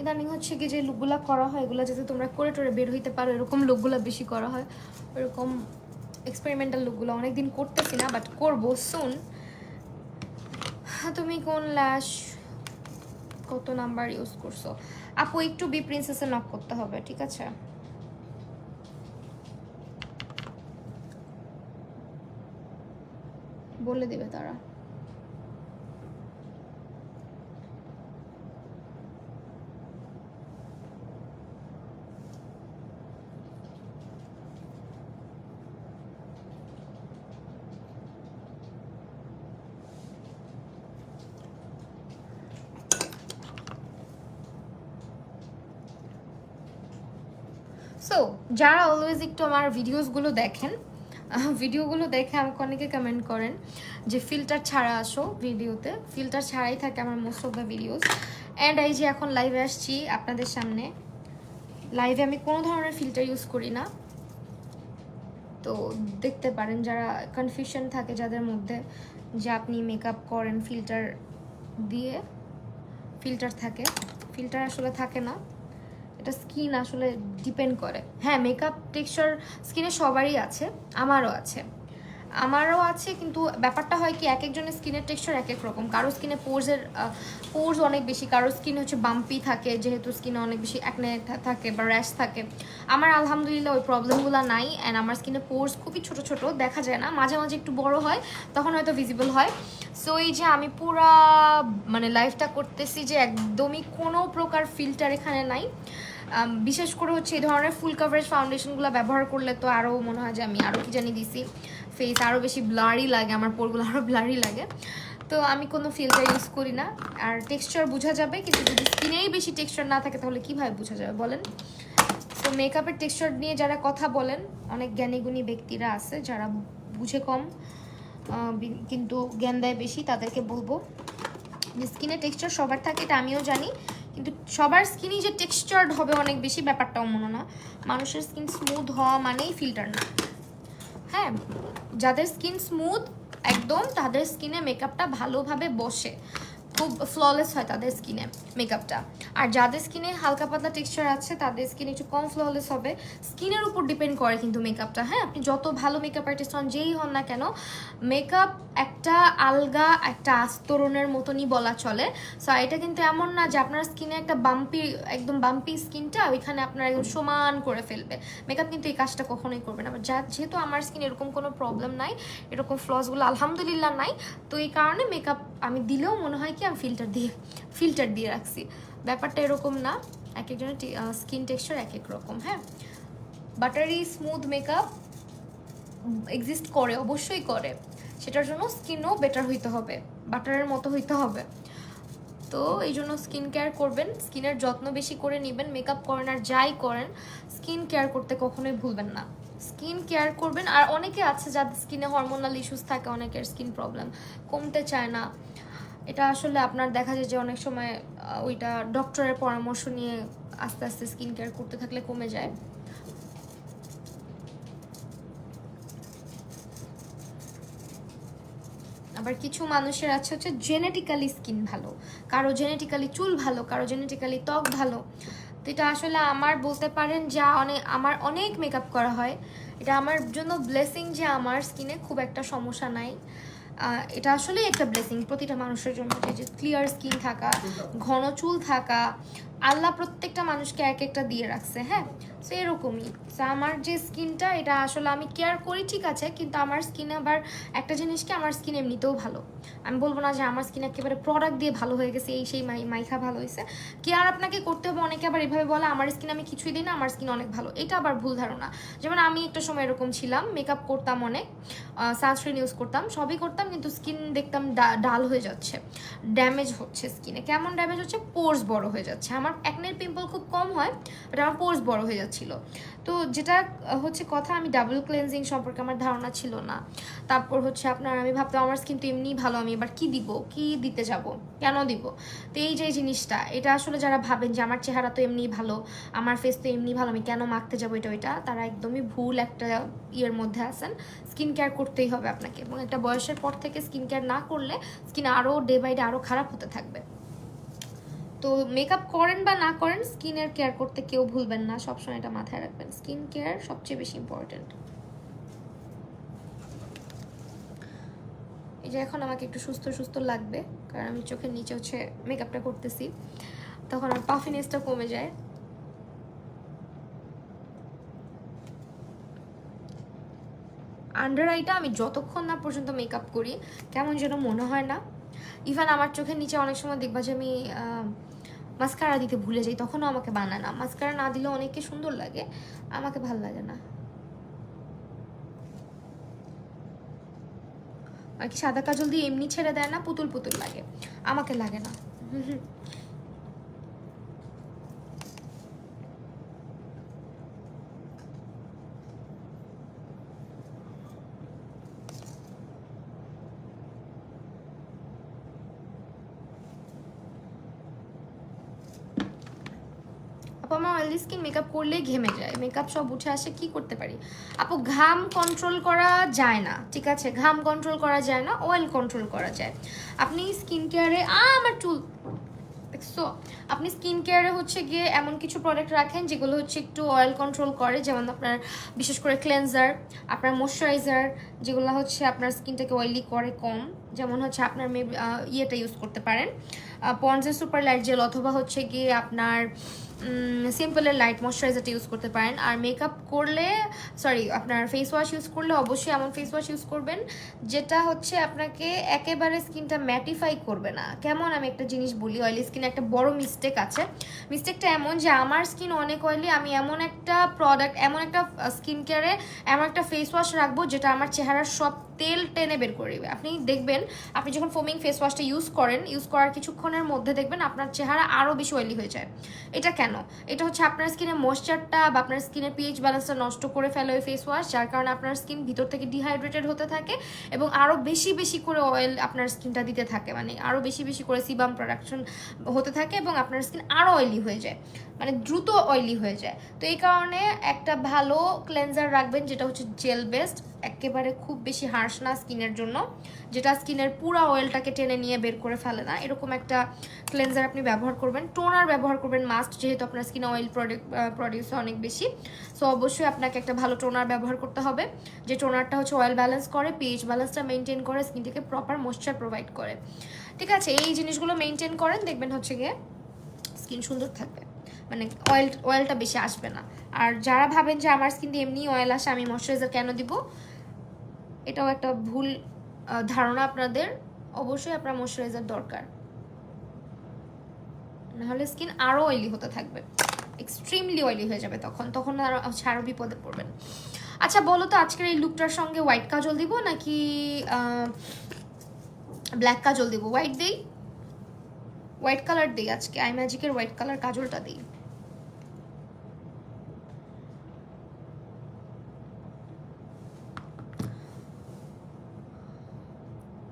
ইদানিং হচ্ছে কি যে লুকগুলো করা হয়, এগুলো যাতে তোমরা করে টোরে বের হইতে পারো এরকম লুকগুলো বেশি করা হয়। ওরকম এক্সপেরিমেন্টাল লুকগুলো অনেকদিন করতেছি না, বাট করবো সুন। তুমি কোন ল্যাশ কত নাম্বার ইউজ করছো আপু? একটু বি প্রিন্সেসে নক করতে হবে, ঠিক আছে? বলে দেবে তারা। সো যারা অলওয়েজ একটু আমার ভিডিওসগুলো দেখেন, ভিডিওগুলো দেখে আমাকে অনেকে কমেন্ট করেন যে ফিল্টার ছাড়া আসো ভিডিওতে। ফিল্টার ছাড়াই থাকে আমার most of the videos. And এই যে এখন লাইভে আসছি আপনাদের সামনে, লাইভে আমি কোনো ধরনের ফিল্টার ইউজ করি না। তো দেখতে পারেন, যারা কনফিউশন থাকে যাদের মধ্যে যে আপনি মেকআপ করেন ফিল্টার দিয়ে, ফিল্টার থাকে, ফিল্টার আসলে থাকে না, এটা স্কিন আসলে ডিপেন্ড করে। হ্যাঁ, মেকআপ টেক্সচার স্কিনে সবারই আছে, আমারও আছে কিন্তু ব্যাপারটা হয় কি এক একজনের স্কিনের টেক্সচার এক এক রকম। কারো স্কিনে পোর্স অনেক বেশি, কারো স্কিন হচ্ছে বাম্পি থাকে যেহেতু স্কিনে অনেক বেশি অ্যাকনে থাকে বা র্যাশ থাকে। আমার আলহামদুলিল্লাহ ওই প্রবলেমগুলো নাই। অ্যান্ড আমার স্কিনে পোর্স খুবই ছোট ছোট, দেখা যায় না, মাঝে মাঝে একটু বড় হয়, তখন হয়তো ভিজিবল হয়। সো এই যে আমি পুরা মানে লাইফটা করতেছি যে একদমই কোনো প্রকার ফিল্টার এখানে নাই। বিশেষ করে হচ্ছে এই ধরনের ফুল কাভারেজ ফাউন্ডেশনগুলো ব্যবহার করলে তো আরও মনে হয় যে আমি আরও কি জানি দিছি, ফেস আরও বেশি ব্লারি লাগে, আমার পোরগুলো আরও ব্লারি লাগে। তো আমি কোনো ফিল্টার ইউজ করি না। আর টেক্সচার বোঝা যাবে, কিন্তু যদি স্কিনেই বেশি টেক্সচার না থাকে তাহলে কীভাবে বোঝা যাবে বলেন? তো মেকআপের টেক্সচার নিয়ে যারা কথা বলেন, অনেক জ্ঞানীগুণী ব্যক্তিরা আছে যারা বুঝে কম কিন্তু জ্ঞান দেয় বেশি, তাদেরকে বলবো যে স্কিনের টেক্সচার সবার থাকে, এটা আমিও জানি, কিন্তু সবার স্কিনই যে টেক্সচার্ড হবে অনেক বেশি ব্যাপারটাও মনে না। মানুষের স্কিন স্মুথ হওয়া মানেই ফিল্টার না। হ্যাঁ, যাদের স্কিন স্মুথ একদম, তাদের স্কিনে মেকআপটা ভালোভাবে বসে, খুব ফ্ললেস হয় তাদের স্কিনে মেকআপটা। আর যাদের স্কিনে হালকা পাতলা টেক্সচার আছে তাদের স্কিন একটু কম ফ্ললেস হবে। স্কিনের উপর ডিপেন্ড করে কিন্তু মেকআপটা। হ্যাঁ, আপনি যত ভালো মেকআপ আর্টিস্ট হন, যেই হন না কেন, মেকআপ একটা আলগা একটা আস্তরণের মতনই বলা চলে। সো এটা কিন্তু এমন না যে আপনার স্কিনে একটা একদম বাম্পি স্কিনটা ওইখানে আপনার একদম সমান করে ফেলবে। মেকআপ কিন্তু এই কাজটা কখনোই করবে না। যেহেতু আমার স্কিন এরকম কোনো প্রবলেম নাই, এরকম ফ্লসগুলো আলহামদুলিল্লাহ নাই, তো এই কারণে মেকআপ আমি দিলেও মনে হয় কি আমি ফিল্টার দিয়ে রাখছি। ব্যাপারটা এরকম না, এক একজনের স্কিন টেক্সচার এক এক রকম। হ্যাঁ, বাটারি স্মুথ মেকআপ এক্সিস্ট করে, অবশ্যই করে, সেটার জন্য স্কিনও বেটার হইতে হবে, বাটারের মতো হইতে হবে। তো এই জন্য স্কিন কেয়ার করবেন, স্কিনের যত্ন বেশি করে নেবেন। মেকআপ করেন আর যাই করেন, স্কিন কেয়ার করতে কখনোই ভুলবেন না। স্কিন কেয়ার করবেন। আর অনেকে আছে যাদের স্কিনে হরমোনাল ইস্যুস থাকে, অনেকের স্কিন প্রবলেম কমতে চায় না, এটা আসলে আপনার দেখা যায় যে অনেক সময় ওইটা ডক্টরের পরামর্শ নিয়ে আস্তে আস্তে স্কিন কেয়ার করতে থাকলে কমে যায়। আবার কিছু মানুষের আছে হচ্ছে জেনেটিক্যালি স্কিন ভালো, কারো জেনেটিক্যালি চুল ভালো, কারো জেনেটিক্যালি ত্বক ভালো। তো এটা আসলে আমার বলতে পারেন যা আমার অনেক মেকআপ করা হয়, এটা আমার জন্য ব্লেসিং যে আমার স্কিনে খুব একটা সমস্যা নাই। এটা আসলে একটা ব্লেসিং প্রতিটা মানুষের জন্য, যে ক্লিয়ার স্কিন থাকা, ঘন চুল থাকা, আল্লাহ প্রত্যেকটা মানুষকে এক একটা দিয়ে রাখছে, হ্যাঁ। সো এরকমই। সো আমার যে স্কিনটা, এটা আসলে আমি কেয়ার করি ঠিক আছে, কিন্তু আমার স্কিনে আবার একটা জিনিস কি, আমার স্কিন এমনিতেও ভালো। আমি বলবো না যে আমার স্কিন একেবারে প্রোডাক্ট দিয়ে ভালো হয়ে গেছে, এই সেই মাইখা ভালো হয়েছে। কেয়ার আপনাকে করতে হবে। অনেকে আবার এভাবে বলে আমার স্কিন আমি কিছুই দিই না, আমার স্কিন অনেক ভালো। এটা আবার ভুল ধারণা। যেমন আমি একটা সময় এরকম ছিলাম, মেকআপ করতাম অনেক, সানস্ক্রিন ইউজ করতাম, সবই করতাম, কিন্তু স্কিন দেখতাম ডাল হয়ে যাচ্ছে, ড্যামেজ হচ্ছে স্কিনে। কেমন ড্যামেজ হচ্ছে? পোর্স বড় হয়ে যাচ্ছে। আমার একনের পিম্পল খুব কম হয়, বাট আমার পোর্স বড় হয়ে যাচ্ছিল। তো যেটা হচ্ছে কথা, আমি ডাবল ক্লেন্সিং সম্পর্কে আমার ধারণা ছিল না। তারপর হচ্ছে আপনার, আমি ভাবতাম আমার স্কিন তো এমনিই ভালো, আমি এবার কি দিব, কি দিতে যাব, কেন দিব। তো এই যে জিনিসটা, এটা আসলে যারা ভাবেন যে আমার চেহারা তো এমনিই ভালো, আমার ফেস তো এমনি ভালো, আমি কেন মাখতে যাবো এটা ওইটা, তারা একদমই ভুল একটা ইয়ের মধ্যে আছেন। স্কিন কেয়ার করতেই হবে আপনাকে, এবং একটা বয়সের পর থেকে স্কিন কেয়ার না করলে স্কিন আরও ডে বাই ডে আরও খারাপ হতে থাকবে। তো মেকআপ করেন বা না করেন, স্কিনের কেয়ার করতে কেউ ভুলবেন না, সবসময় এটা মাথায় রাখবেন, স্কিন কেয়ার সবচেয়ে বেশি ইম্পর্টেন্ট। এই যে এখন আমাকে একটু সুস্থ সুস্থ লাগবে, কারণ আমি চোখের নিচে হচ্ছে মেকআপটা করতেছি, তখন আমার পাফিনেসটা কমে যায়। আন্ডার আইটা আমি যতক্ষণ না পর্যন্ত মেকআপ করি কেমন যেন মনে হয় না। ইভেন আমার চোখের নিচে অনেক সময় দেখবা যে আমি মাস্কারা দিতে ভুলে যাই, তখনও আমাকে বানায় না। মাস্কারা না দিলে অনেককে সুন্দর লাগে, আমাকে ভাল লাগে না। আর কি সাদা কাজল দিয়ে এমনি ছেড়ে দেয় না, পুতুল পুতুল লাগে, আমাকে লাগে না। আপু আমার অয়েলি স্কিন, মেকআপ করলেই ঘেমে যায়, মেকআপ সব উঠে আসে, কি করতে পারি? আপু ঘাম কন্ট্রোল করা যায় না, ঠিক আছে, ঘাম কন্ট্রোল করা যায় না, অয়েল কন্ট্রোল করা যায়। আপনি স্কিন কেয়ারে আমার চুল দেখছো, আপনি স্কিন কেয়ারে হচ্ছে গিয়ে এমন কিছু প্রোডাক্ট রাখেন যেগুলো হচ্ছে একটু অয়েল কন্ট্রোল করে, যেমন আপনার বিশেষ করে ক্লেনজার, আপনার ময়শ্চারাইজার, যেগুলো হচ্ছে আপনার স্কিনটাকে অয়েলি করে কম। যেমন হচ্ছে আপনার মেবি ইয়েটা ইউজ করতে পারেন, পন্ডসের সুপার লাইট জেল, অথবা হচ্ছে গিয়ে আপনার সিম্পলের লাইট ময়শ্চারাইজারটা ইউজ করতে পারেন। আর মেকআপ করলে, সরি, আপনার ফেস ওয়াশ ইউজ করলে অবশ্যই এমন ফেস ওয়াশ ইউজ করবেন যেটা হচ্ছে আপনাকে একেবারে স্কিনটা ম্যাটিফাই করবে না। কেমন, আমি একটা জিনিস বলি, অয়েলি স্কিনে একটা বড় মিস্টেক আছে। মিস্টেকটা এমন যে আমার স্কিন অনেক অয়েলি, আমি এমন একটা প্রোডাক্ট, এমন একটা স্কিন কেয়ারে এমন একটা ফেস ওয়াশ রাখবো যেটা আমার চেহারার সব তেল টেনে বের করে দিবে। আপনি দেখবেন, আপনি যখন ফোমিং ফেস ওয়াশটা ইউজ করেন, ইউজ করার কিছুক্ষণের মধ্যে দেখবেন আপনার চেহারা আরও বেশি অয়েলি হয়ে যায়। এটা কেন? এটা হচ্ছে আপনার স্কিনের ময়েশ্চারটা বা আপনার স্কিনের পিএইচ ব্যালেন্সটা নষ্ট করে ফেলে ওই ফেস ওয়াশ, যার কারণে আপনার স্কিন ভিতর থেকে ডিহাইড্রেটেড হতে থাকে এবং আরও বেশি বেশি করে অয়েল আপনার স্কিনটা দিতে থাকে, মানে আরও বেশি বেশি করে সিবাম প্রোডাকশন হতে থাকে এবং আপনার স্কিন আরও অয়েলি হয়ে যায়, মানে দ্রুত অয়েলি হয়ে যায়। তো এই কারণে একটা ভালো ক্লেনজার রাখবেন যেটা হচ্ছে জেল বেসড, একেবারে খুব বেশি হার্শ না স্কিনের জন্য, যেটা স্কিনের পুরো অয়েলটাকে টেনে নিয়ে বের করে ফেলে না, এরকম একটা ক্লেনজার আপনি ব্যবহার করবেন। টোনার ব্যবহার করবেন মাস্ট, যেহেতু আপনার স্কিনে অয়েল প্রডিউস অনেক বেশি। সো অবশ্যই আপনাকে একটা ভালো টোনার ব্যবহার করতে হবে, যে টোনারটা হচ্ছে অয়েল ব্যালেন্স করে, পিএইচ ব্যালেন্সটা মেনটেন করে, স্কিনটাকে প্রপার ময়েশ্চার প্রোভাইড করে। ঠিক আছে, এই জিনিসগুলো মেনটেন করেন, দেখবেন হচ্ছে গিয়ে স্কিন সুন্দর থাকবে, মানে অয়েলটা বেশি আসবে না। আর যারা ভাবেন যে আমার স্কিন দিয়ে এমনি অয়েল আসে, আমি ময়শ্চারাইজার কেন দিব, এটাও একটা ভুল ধারণা আপনাদের। অবশ্যই আপনার ময়শ্চারাইজার দরকার, নাহলে স্কিন আরও অয়েলি হতে থাকবে, এক্সট্রিমলি অয়েলি হয়ে যাবে, তখন আরও বিপদে পড়বেন। আচ্ছা বলো তো, আজকের এই লুকটার সঙ্গে হোয়াইট কাজল দিব নাকি ব্ল্যাক কাজল দিব? হোয়াইট দিই, হোয়াইট কালার দিই আজকে, আই ম্যাজিকের হোয়াইট কালার কাজলটা দিই।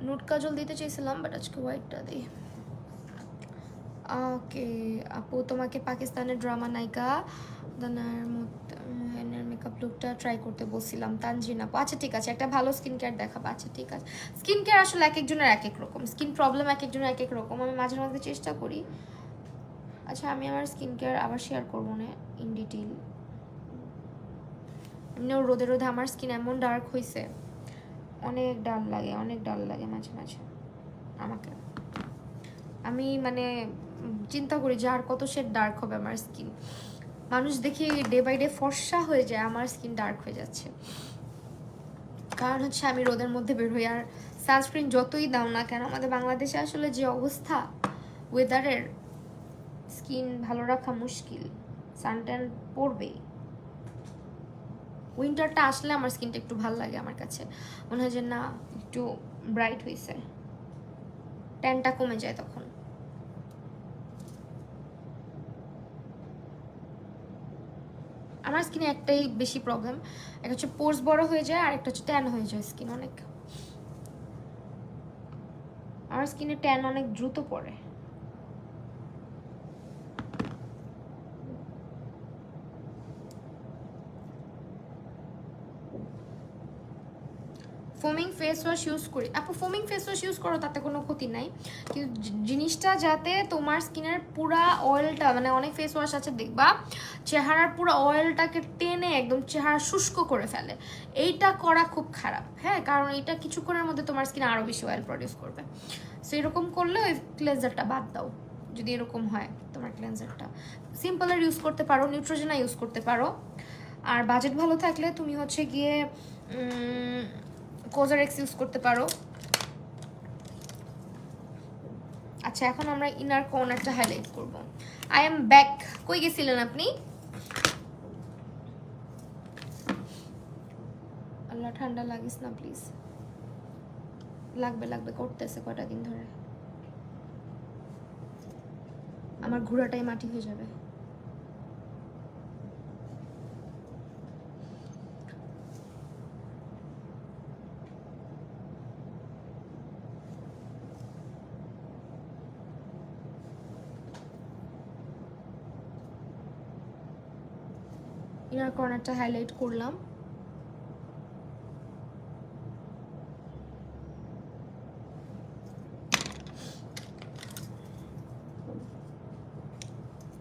নুট কাজল দিতে চেয়েছিলাম, বাট আজকে হোয়াইটটা দিই। ওকে আপু, তোমাকে পাকিস্তানের ড্রামা নায়িকা দানার মেকআপ লুকটা ট্রাই করতে বলছিলাম, তানজিন আপু। আচ্ছা ঠিক আছে, একটা ভালো স্কিন কেয়ার দেখাবো। আচ্ছা ঠিক আছে, স্কিন কেয়ার আসলে এক একজনের এক এক রকম, স্কিন প্রবলেম এক একজনের এক এক রকম, আমি মাঝে মাঝে চেষ্টা করি। আচ্ছা আমি আমার স্কিন কেয়ার আবার শেয়ার করবো না ইন ডিটেইল। এমনিও রোদে রোদে আমার স্কিন এমন ডার্ক হয়েছে, অনেক ডাল লাগে মাঝে মাঝে আমাকে। আমি মানে চিন্তা করি যে আর কত শেড ডার্ক হবে আমার স্কিন। মানুষ দেখি ডে বাই ডে ফর্সা হয়ে যায়, আমার স্কিন ডার্ক হয়ে যাচ্ছে। কারণ হচ্ছে আমি রোদের মধ্যে বের হই, আর সানস্ক্রিন যতই দাও না কেন আমাদের বাংলাদেশে আসলে যে অবস্থা ওয়েদারের, স্কিন ভালো রাখা মুশকিল, সানট্যান পড়বেই। উইন্টারটা আসলে আমার স্কিনটা একটু ভালো লাগে, আমার কাছে মনে হয় যে না একটু ব্রাইট হয়েছে, ট্যানটা কমে যায় তখন। আমার স্কিনে একটাই বেশি প্রবলেম, একটা হচ্ছে পোর্স বড় হয়ে যায় আর একটা হচ্ছে ট্যান হয়ে যায় স্কিন অনেক। আমার স্কিনে ট্যান অনেক দ্রুত পড়ে। ফোমিং ফেস ওয়াশ ইউজ করি আপু, ফোমিং ফেস ওয়াশ ইউজ করো তাতে কোনো ক্ষতি নাই, কিন্তু জিনিসটা যাতে তোমার স্কিনের পুরা অয়েলটা, মানে অনেক ফেস ওয়াশ আছে দেখবা চেহারার পুরো অয়েলটাকে টেনে একদম চেহারা শুষ্ক করে ফেলে, এইটা করা খুব খারাপ। হ্যাঁ, কারণ এটা কিছুক্ষণের মধ্যে তোমার স্কিনে আরও বেশি অয়েল প্রডিউস করবে। সো এরকম করলে ওই ক্লেনজারটা বাদ দাও, যদি এরকম হয় তোমার ক্লেনজারটা সিম্পলের ইউজ করতে পারো, নিউট্রোজেনা ইউজ করতে পারো। আর বাজেট ভালো থাকলে তুমি হচ্ছে গিয়ে কোজারেক্স ইউজ করতে পারো। আচ্ছা এখন আমরা ইনার কর্নারটা হাইলাইট করব। I am back. কই গেছিলেন আপনি? আল্লাহ ঠান্ডা লাগিস না প্লিজ। লাগবে করতেছে কয়টা দিন ধরে, আমার ঘোড়াটাই মাটি হয়ে যাবে। ইনার কর্নারটা হাইলাইট করলাম।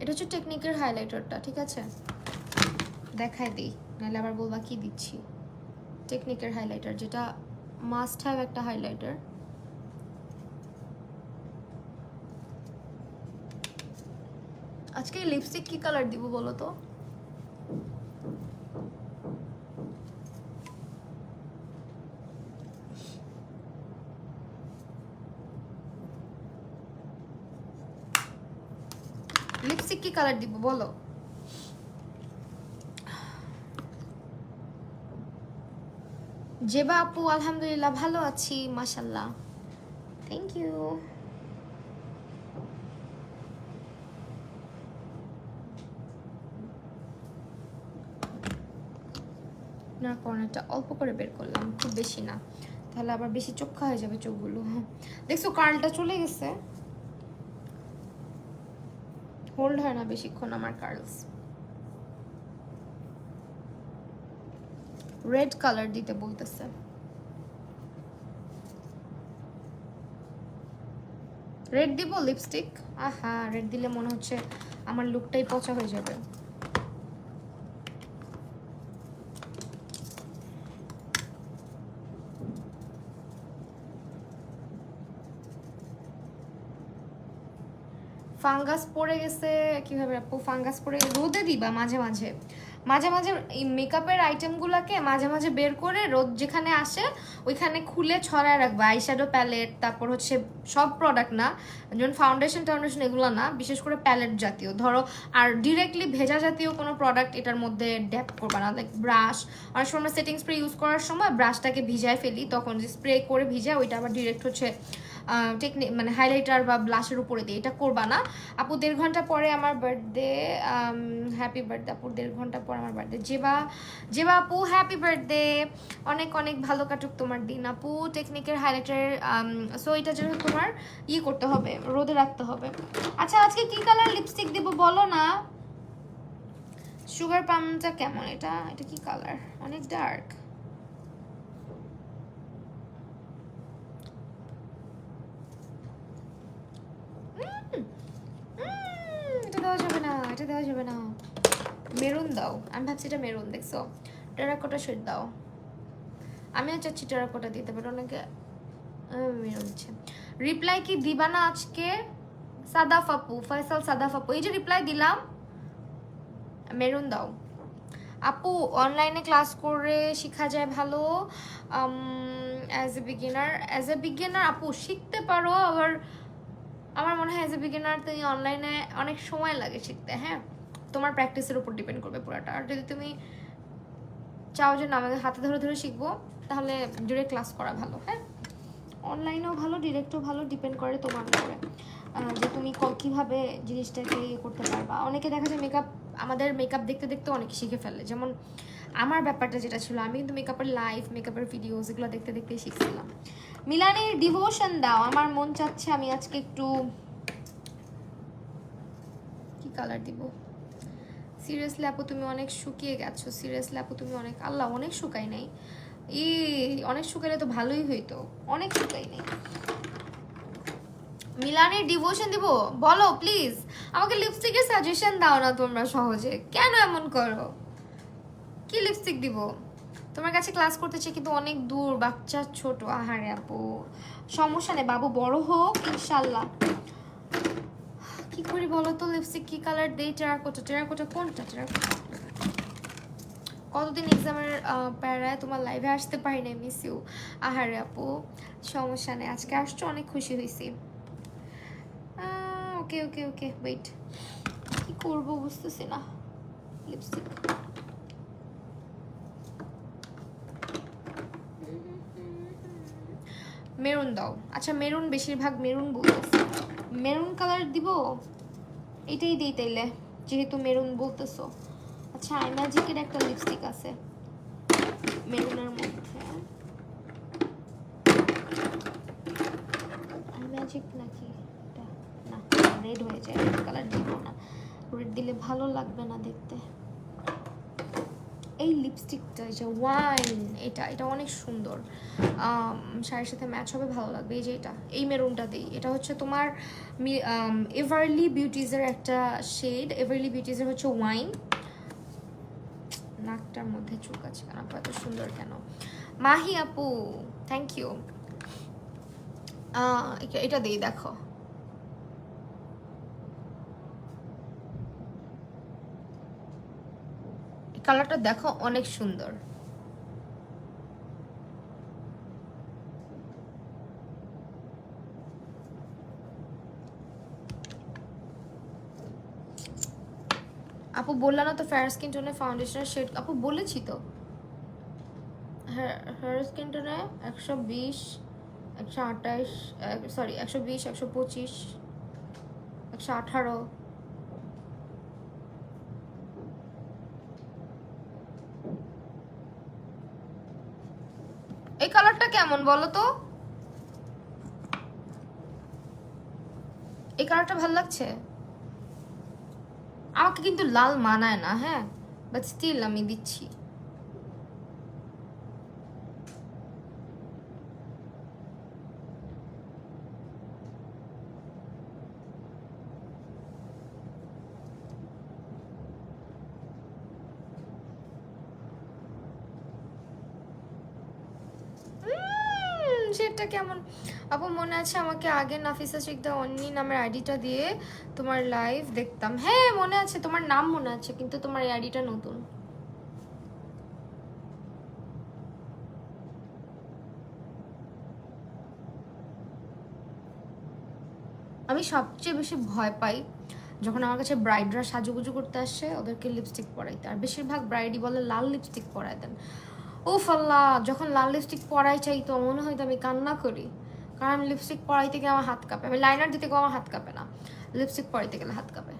এটা হচ্ছে টেকনিকের হাইলাইটারটা, ঠিক আছে দেখাই দিই, নাহলে আবার বলবা কি দিচ্ছি। টেকনিকের হাইলাইটার, যেটা মাস্ট হ্যাভ একটা হাইলাইটার। আজকে লিপস্টিক কি কালার দিব বলো তো? লিপস্টিক কি কালার দিব বলো? জেবা আপু আলহামদুলিল্লাহ ভালো আছি মাশাল্লাহ, থ্যাংক ইউ। না কর্নারটা অল্প করে বের করলাম, খুব বেশি না, তাহলে আবার বেশি চোখা হয়ে যাবে চোখগুলো। দেখছো কার্লটা চলে গেছে, হোল্ড হয় না বেশিক্ষণ আমার কার্লস। রেড কালার দিতে বলতেছে, রেড দিব লিপস্টিক? আহা রেড দিলে মনে হচ্ছে আমার লুকটাই পচা হয়ে যাবে। ফাঙ্গাস পড়ে গেছে কিভাবে আপু? ফাঙ্গাস পড়ে রোদে দিবা মাঝে মাঝে, মাঝে মাঝে এই মেকআপের আইটেমগুলোকে মাঝে মাঝে বের করে রোদ যেখানে আসে ওইখানে খুলে ছড়ায় রাখবা। আইশ্যাডো প্যালেট, তারপর হচ্ছে সব প্রোডাক্ট না, যেমন ফাউন্ডেশন টাউন্ডেশন এগুলো না, বিশেষ করে প্যালেট জাতীয় ধরো। আর ডিরেক্টলি ভেজা জাতীয় কোনো প্রোডাক্ট এটার মধ্যে ড্যাপ করবা না, লাইক ব্রাশ। অনেক সময় সেটিং স্প্রে ইউজ করার সময় ব্রাশটাকে ভিজায় ফেলি, তখন যে স্প্রে করে ভিজায় ওইটা আবার ডিরেক্ট হচ্ছে টেকনিক মানে হাইলাইটার বা ব্লাশের উপরে দিয়ে, এটা করবা না আপু। 1.5 ঘন্টা পরে আমার বার্থডে, হ্যাপি বার্থডে আপু। 1.5 ঘন্টা পর আমার বার্থডে। জেবা আপু হ্যাপি বার্থডে, অনেক অনেক ভালো কাটুক তোমার দিন আপু। টেকনিকের হাইলাইটার, সো এটা যেন তোমার করতে হবে, রোদে রাখতে হবে। আচ্ছা আজকে কি কালার লিপস্টিক দেবো বলো না? সুগার পামটা কেমন? এটা এটা কি কালার? অনেক ডার্ক। এটা এটা দেওয়া যাবে না, মেরুন দাও। আমি ভাবছি এটা মেরুন, দেখছো? টেরাকোটা শেড দাও। আমিও চাচ্ছি টেরাকোটা দিতে, বাট অনেকে মেরুন দিচ্ছে। রিপ্লাই কি দিবা না আজকে? সাদাফ আপু, ফয়সাল সাদাফ আপু, এই যে রিপ্লাই দিলাম, মেরুন দাও। আপু অনলাইনে ক্লাস করে শেখা যায় ভালো, অ্যাজ এ বিগিনার আপু শিখতে পারো, আবার আমার মনে হয় অ্যাজ এ বিগিনার তুমি অনলাইনে অনেক সময় লাগে শিখতে। হ্যাঁ, তোমার প্র্যাকটিসের উপর ডিপেন্ড করবে পুরাটা। আর যদি তুমি চাও যে না আমাদের হাতে ধরে ধরে শিখবো, তাহলে ডিরেক্ট ক্লাস করা ভালো। হ্যাঁ, অনলাইনেও ভালো, ডিরেক্টও ভালো, ডিপেন্ড করে তোমার উপরে যে তুমি কীভাবে জিনিসটাকে ইয়ে করতে পারবা। অনেকে দেখা যায় আমাদের মেকআপ দেখতে দেখতে অনেক শিখে ফেলে। যেমন আমার ব্যাপারটা যেটা ছিল, আমি কিন্তু মেকআপের লাইভ, মেকআপের ভিডিওস এগুলো দেখতে দেখতেই শিখছিলাম। মিলানের ডিভোশন দাও। আমার মন চাচ্ছে আমি আজকে একটু কি কালার দিব। সিরিয়াসলি আপু তুমি অনেক শুকিয়ে গেছো। সিরিয়াসলি আপু তুমি অনেক, আল্লাহ অনেক শুকাই নাই। অনেক শুকাইলে তো ভালোই হইতো, অনেক শুকাই নাই। মিলানের ডিভোশন দিব? বলো প্লিজ, আমাকে লিপস্টিকের সাজেশন দাও না তোমরা সহজে, কেন এমন করো? কি লিপস্টিক দিব? তোমার কাছে ক্লাস করতেছে কিন্তু অনেক দূর, বাচ্চা ছোট। আহারে আপু সমস্যা নেই, বাবু বড় হোক ইনশাল্লাহ। কি করি বলো তো, লিপস্টিক কি কালার দেই? টেরাকোটা। টেরাকোটা কোনটা? টেরাকোটা। কতদিন এক্সামের প্যারায় তোমার লাইভে আসতে পারি না, মিস ইউ। আহারে আপু সমস্যা নেই, আজকে আসছো, অনেক খুশি হয়েছি। ওকে ওকে ওকে, ওয়েট, কি করবো বুঝতেছি না। লিপস্টিক মেরুন দাও। আচ্ছা মেরুন, বেশিরভাগ মেরুন বলতেছে। মেরুন কালার দিব, এটাই দিই তাইলে, যেহেতু মেরুন বলতেছো। আচ্ছা আইম্যাজিকের একটা লিপস্টিক আছে মেরুনের মধ্যে, আইম্যাজিক নাকি এটা? না, রেড হয়ে যায়, রেড কালার দিব না, রেড দিলে ভালো লাগবে না দেখতে। এই লিপস্টিকটা, এই যে ওয়াইন, এটা এটা অনেক সুন্দর, শাড়ির সাথে ম্যাচ হবে, ভালো লাগবে। এই যে এটা, এই মেরুনটা দিই। এটা হচ্ছে তোমার এভারলি বিউটিজের একটা শেড। এভারলি বিউটিজের হচ্ছে ওয়াইন। নাকটার মধ্যে চুক আছে কেন, এত সুন্দর কেন? মাহি আপু থ্যাংক ইউ। এটা দিই, দেখো কালারটা, দেখো অনেক সুন্দর। আপু বললা না তো ফেয়ার স্কিন টোনে ফাউন্ডেশনের শেড? আপু বলেছি তো, হেয়ার স্কিন টোনে 120, 128, সরি 120, 125, 118। এই কালারটা কেমন বলো তো? এই কালারটা ভালো লাগছে আমাকে, কিন্তু লাল মানায় না। হ্যাঁ, বাট স্টিল আমি দিচ্ছি। সেটা কেমন আপু? মনে আছে আমাকে আগে নাফিসা শিকদা অন্নি নামের আইডিটা দিয়ে তোমার লাইভ দেখতাম। হ্যাঁ মনে আছে, তোমার নাম মনে আছে, কিন্তু তোমার এই আইডিটা নতুন। আমি সবচেয়ে বেশি ভয় পাই যখন আমার কাছে ব্রাইডরা সাজুগুজু করতে আসে, ওদেরকে লিপস্টিক পরাইতে। আর বেশিরভাগ ব্রাইডই বলে লাল লিপস্টিক পরাই দেন। উফ আল্লাহ, যখন লাল লিপস্টিক পরাই চাই তো মনে হয় তো আমি কান্না করি, কারণ আমি লিপস্টিক পরাইতে গিয়ে আমার হাত কাঁপে। আমি লাইনার দিতে গিয়ে আমার হাত কাঁপে না, লিপস্টিক পরাইতে গেলে হাত কাঁপে।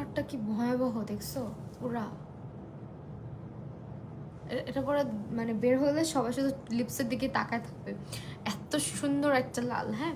কালারটা কি ভয়াবহ দেখছো পুরা। এটা পরে মানে বের হলে সবাই শুধু লিপসের দিকে তাকায় থাকবে, এত সুন্দর একটা লাল। হ্যাঁ,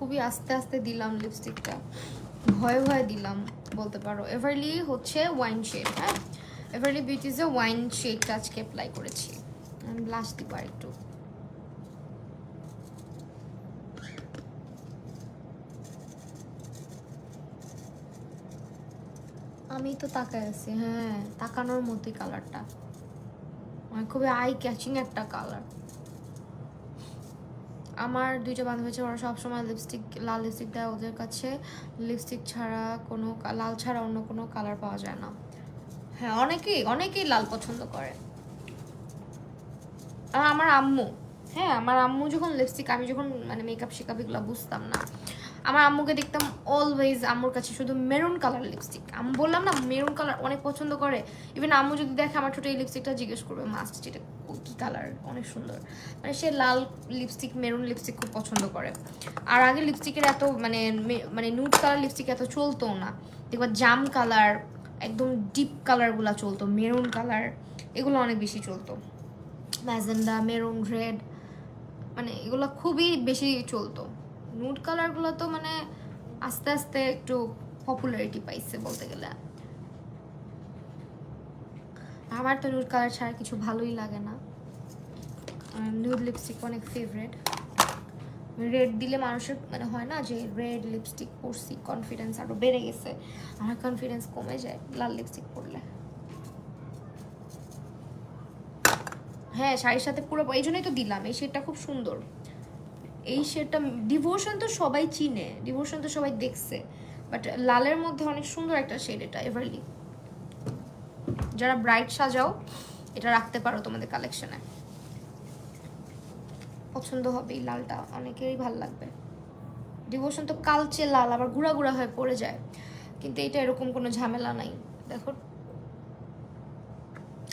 খুবই আস্তে আস্তে দিলাম লিপস্টিকটা, ভয়ে ভয়ে দিলাম বলতে পারো। এভারলি হচ্ছে ওয়াইন শেড। হ্যাঁ, এভারলি বিউটিজে ওয়াইন শেডটা আজকে অ্যাপ্লাই করেছি। আমি ব্লাশ দিব আর একটু। আমি তো তাকায় আছি, হ্যাঁ তাকানোর মতোই কালারটা, মানে খুবই আই ক্যাচিং একটা কালার। আমার দুইটা বান্ধবী আছে, ওরা সবসময় লিপস্টিক, লাল লিপস্টিক দেয়। ওদের কাছে লিপস্টিক ছাড়া কোনো, লাল ছাড়া অন্য কোনো কালার পাওয়া যায় না। হ্যাঁ, অনেকেই লাল পছন্দ করে। আমার আম্মু, হ্যাঁ আমার আম্মু যখন লিপস্টিক, আমি যখন মানে মেকআপ শেকআপ এগুলো বুঝতাম না, আমার আম্মুকে দেখতাম অলওয়েজ আম্মুর কাছে শুধু মেরুন কালার লিপস্টিক। আমি বললাম না মেরুন কালার অনেক পছন্দ করে। ইভেন আম্মু যদি দেখে আমার ছোট এই লিপস্টিকটা জিজ্ঞেস করবে মাস্ট, যেটা কি কালার, অনেক সুন্দর। মানে সে লাল লিপস্টিক, মেরুন লিপস্টিক খুব পছন্দ করে। আর আগে লিপস্টিকের এত মানে মানে নুড কালার লিপস্টিক এত চলতো না, দেখবা জাম কালার, একদম ডিপ কালারগুলো চলতো, মেরুন কালার এগুলো অনেক বেশি চলতো। ম্যাজেন্ডা, মেরুন, রেড, মানে এগুলো খুবই বেশি চলতো। নুড কালারগুলো তো মানে আস্তে আস্তে একটু পপুলারিটি পাইছে বলতে গেলে। আমার তো নুড কালার ছাড়া কিছু ভালোই লাগে না। নুড লিপস্টিক অনেক ফেভারিট। রেড দিলে মানুষের মানে হয় না যে রেড লিপস্টিক পরছি, কনফিডেন্স আরও বেড়ে গেছে। আমার কনফিডেন্স কমে যায় লাল লিপস্টিক পরলে। হ্যাঁ, শাড়ির সাথে পুরো, এই জন্যই তো দিলাম। এই শেডটা খুব সুন্দর। এই শেডটা ডিভোশন তো সবাই চিনে, ডিভোশন তো সবাই দেখছে, বাট লালের মধ্যে অনেক সুন্দর একটা শেড এটা এভারলি। যারা ব্রাইট সাজাও এটা রাখতে পারো তোমাদের কালেকশনে, পছন্দ হবে। এই লালটা অনেকেরই ভালো লাগবে। ডিভোশন তো কালচে লাল, আবার গুঁড়া গুঁড়া হয়ে পড়ে যায়, কিন্তু এটা এরকম কোনো ঝামেলা নাই। দেখো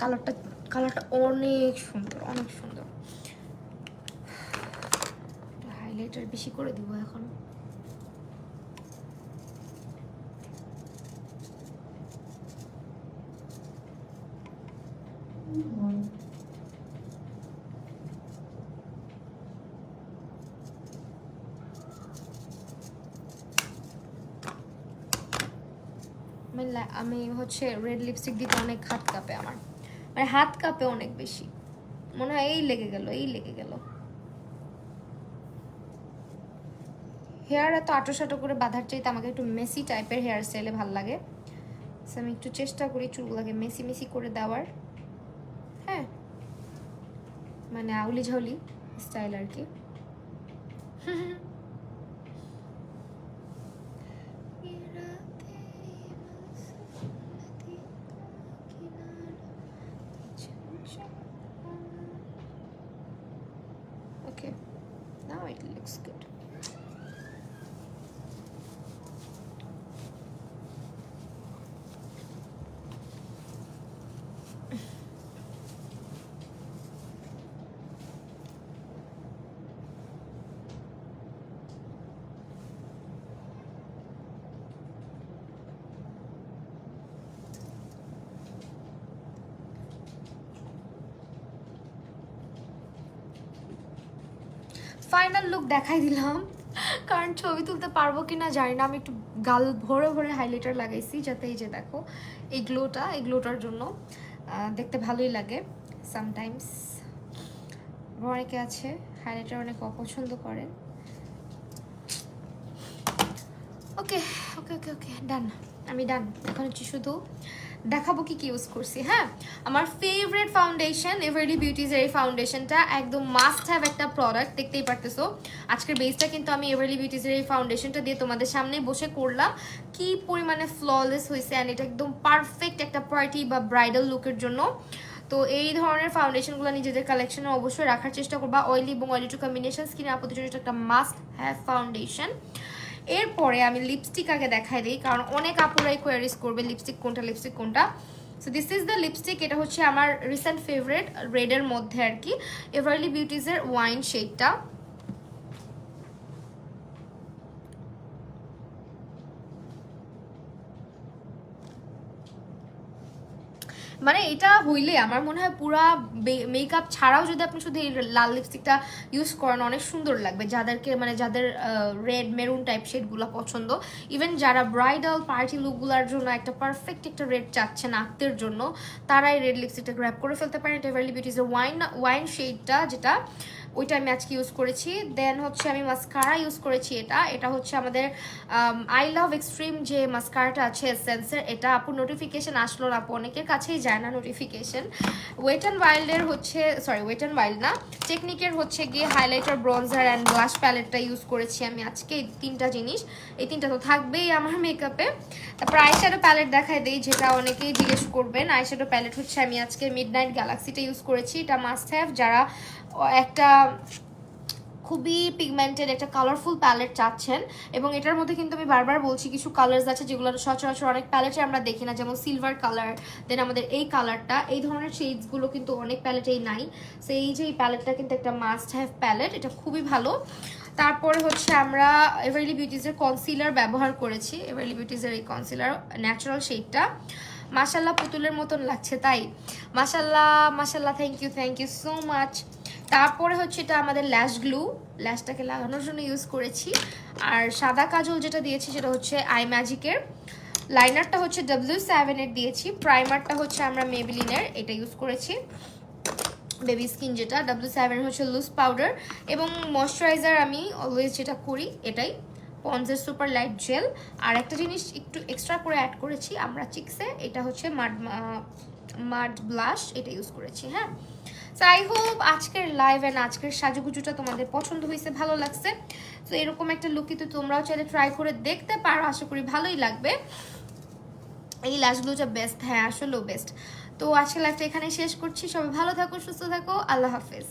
কালারটা, কালারটা অনেক সুন্দর, অনেক সুন্দর। হাইলাইটার বেশি করে দিব এখন। আমি হচ্ছে রেড লিপস্টিক দিতে অনেক হাত কাঁপে আমার, মানে হাত কাঁপে অনেক বেশি, মনে হয় এই লেগে গেল, এই লেগে গেল। হেয়ার এত আটো করে বাঁধার চাইতে আমাকে একটু মেসি টাইপের হেয়ার স্টাইলে ভালো লাগে। আমি একটু চেষ্টা করি চুলগুলোকে মেসি মেসি করে দেওয়ার। হ্যাঁ, মানে আউলি ঝাউলি স্টাইল আর কি। Okay, now it looks good. Final look দেখাই দিলাম, কারণ ছবি তুলতে পারবো কি না জানি না। আমি একটু গাল ভরে ভরে হাইলাইটার লাগাইছি, যাতে এই যে দেখো এই গ্লোটা, এই গ্লোটার জন্য দেখতে ভালোই লাগে সামটাইমস। অনেকে আছে হাইলাইটার অনেক অপছন্দ করেন। ওকে ওকে ওকে ওকে ডান। আমি ডান। এখন হচ্ছে শুধু দেখাবো কি কি ইউজ করছি। হ্যাঁ, আমার ফেভারিট ফাউন্ডেশন এভারলি বিউটিজের এই ফাউন্ডেশনটা একদম মাস্ট হ্যাভ একটা প্রোডাক্ট, দেখতেই পারতেছো। আজকের বেসটা কিন্তু আমি এভারলি বিউটিজের এই ফাউন্ডেশনটা দিয়ে তোমাদের সামনেই বসে করলাম। কি পরিমাণে ফ্ললেস হয়েছে, অ্যান্ড এটা একদম পারফেক্ট একটা পার্টি বা ব্রাইডাল লুকের জন্য। তো এই ধরনের ফাউন্ডেশনগুলো নিজেদের কালেকশনে অবশ্যই রাখার চেষ্টা করবা। অয়েলি এবং অয়েলি টু কম্বিনেশন স্কিনে আপদের জন্য একটা মাস্ট হ্যাভ ফাউন্ডেশন। এরপরে আমি লিপস্টিক আগে দেখাই দিই, কারণ অনেক আপুরাই কোয়ারিজ করবে লিপস্টিক কোনটা। So this is the lipstick. এটা হচ্ছে আমার রিসেন্ট ফেভারিট রেডের মধ্যে আর কি, এভারলি বিউটিজের ওয়াইন শেডটা। মানে এটা হইলে আমার মনে হয় পুরা মেকআপ ছাড়াও যদি আপনি শুধু এই লাল লিপস্টিকটা ইউজ করেন অনেক সুন্দর লাগবে। যাদেরকে মানে যাদের রেড মেরুন টাইপ শেডগুলো পছন্দ, ইভেন যারা ব্রাইডাল পার্টি লুকগুলোর জন্য একটা পারফেক্ট একটা রেড চাচ্ছেন আঁকতের জন্য, তারাই রেড লিপস্টিকটা গ্র্যাব করে ফেলতে পারেন। এটা এভারলি বিউটিজের ওয়াইন শেডটা, যেটা ওইটা আমি আজকে ইউজ করেছি। দেন হচ্ছে আমি মাস্কারা ইউজ করেছি। এটা হচ্ছে আমাদের আই লাভ এক্সট্রিম যে মাস্কারাটা আছে এসেন্সের, এটা আপু নোটিফিকেশন আসলো না, আপু অনেকের কাছেই যায় না নোটিফিকেশন। ওয়েট অ্যান্ড ওয়াইল্ডের হচ্ছে, সরি ওয়েট অ্যান্ড ওয়াইল্ড না, টেকনিকের হচ্ছে গিয়ে হাইলাইটার, ব্রনজার অ্যান্ড ব্লাশ প্যালেটটা ইউজ করেছি আমি আজকে। এই তিনটা জিনিস, এই তিনটা তো থাকবেই আমার মেকআপে। তারপর আইশ্যাডো প্যালেট দেখাই দিই, যেটা অনেকেই জিজ্ঞেস করবেন। আইশ্যাডো প্যালেট হচ্ছে আমি আজকে মিডনাইট গ্যালাক্সিটা ইউজ করেছি। এটা মাস্ট হ্যাভ যারা একটা খুবই পিগমেন্টেড একটা কালারফুল প্যালেট চাচ্ছেন। এবং এটার মধ্যে কিন্তু আমি বারবার বলছি কিছু কালার্স আছে যেগুলো সচরাচর অনেক প্যালেটে আমরা দেখি না, যেমন সিলভার কালার, দেন আমাদের এই কালারটা, এই ধরনের শেডসগুলো কিন্তু অনেক প্যালেটেই নাই। সো এই যে এই প্যালেটটা কিন্তু একটা মাস্ট হ্যাভ প্যালেট, এটা খুবই ভালো। তারপরে হচ্ছে আমরা এভারলি বিউটিজের কনসিলার ব্যবহার করেছি। এভারলি বিউটিজের এই কনসিলার ন্যাচারাল শেডটা মাশাল্লাহ পুতুলের মতন লাগছে, তাই মাশাল্লাহ মাশাল্লাহ, থ্যাংক ইউ সো মাচ। তারপরে হচ্ছে এটা আমাদের ল্যাশ গ্লু, ল্যাশটাকে লাগানোর জন্য ইউজ করেছি। আর সাদা কাজল যেটা দিয়েছি সেটা হচ্ছে আই ম্যাজিকের। লাইনারটা হচ্ছে W7 এর দিয়েছি। প্রাইমারটা হচ্ছে আমরা মেবিলিনের, এটা ইউজ করেছি বেবি স্কিন, যেটা W7 হচ্ছে লুজ পাউডার। এবং ময়শ্চারাইজার আমি অলওয়েজ যেটা করি এটাই, পন্ডসের সুপার লাইট জেল। আর একটা জিনিস একটু এক্সট্রা করে অ্যাড করেছি আমরা চিক্সে, এটা হচ্ছে মাড ব্লাশ, এটা ইউজ করেছি। হ্যাঁ, সো আই হোপ আজকের লাইভ অ্যান্ড আজকের সাজুগুজুটা তোমাদের পছন্দ হয়েছে, ভালো লাগছে। তো এরকম একটা লুকই তো তোমরাও চাইলে ট্রাই করে দেখতে পারো, আশা করি ভালোই লাগবে। এই ল্যাশগুলোটা বেস্ট, হ্যাঁ আসলেও বেস্ট। তো আজকের লাইভটা এখানে শেষ করছি। সবাই ভালো থাকো, সুস্থ থাকো, আল্লাহ হাফেজ।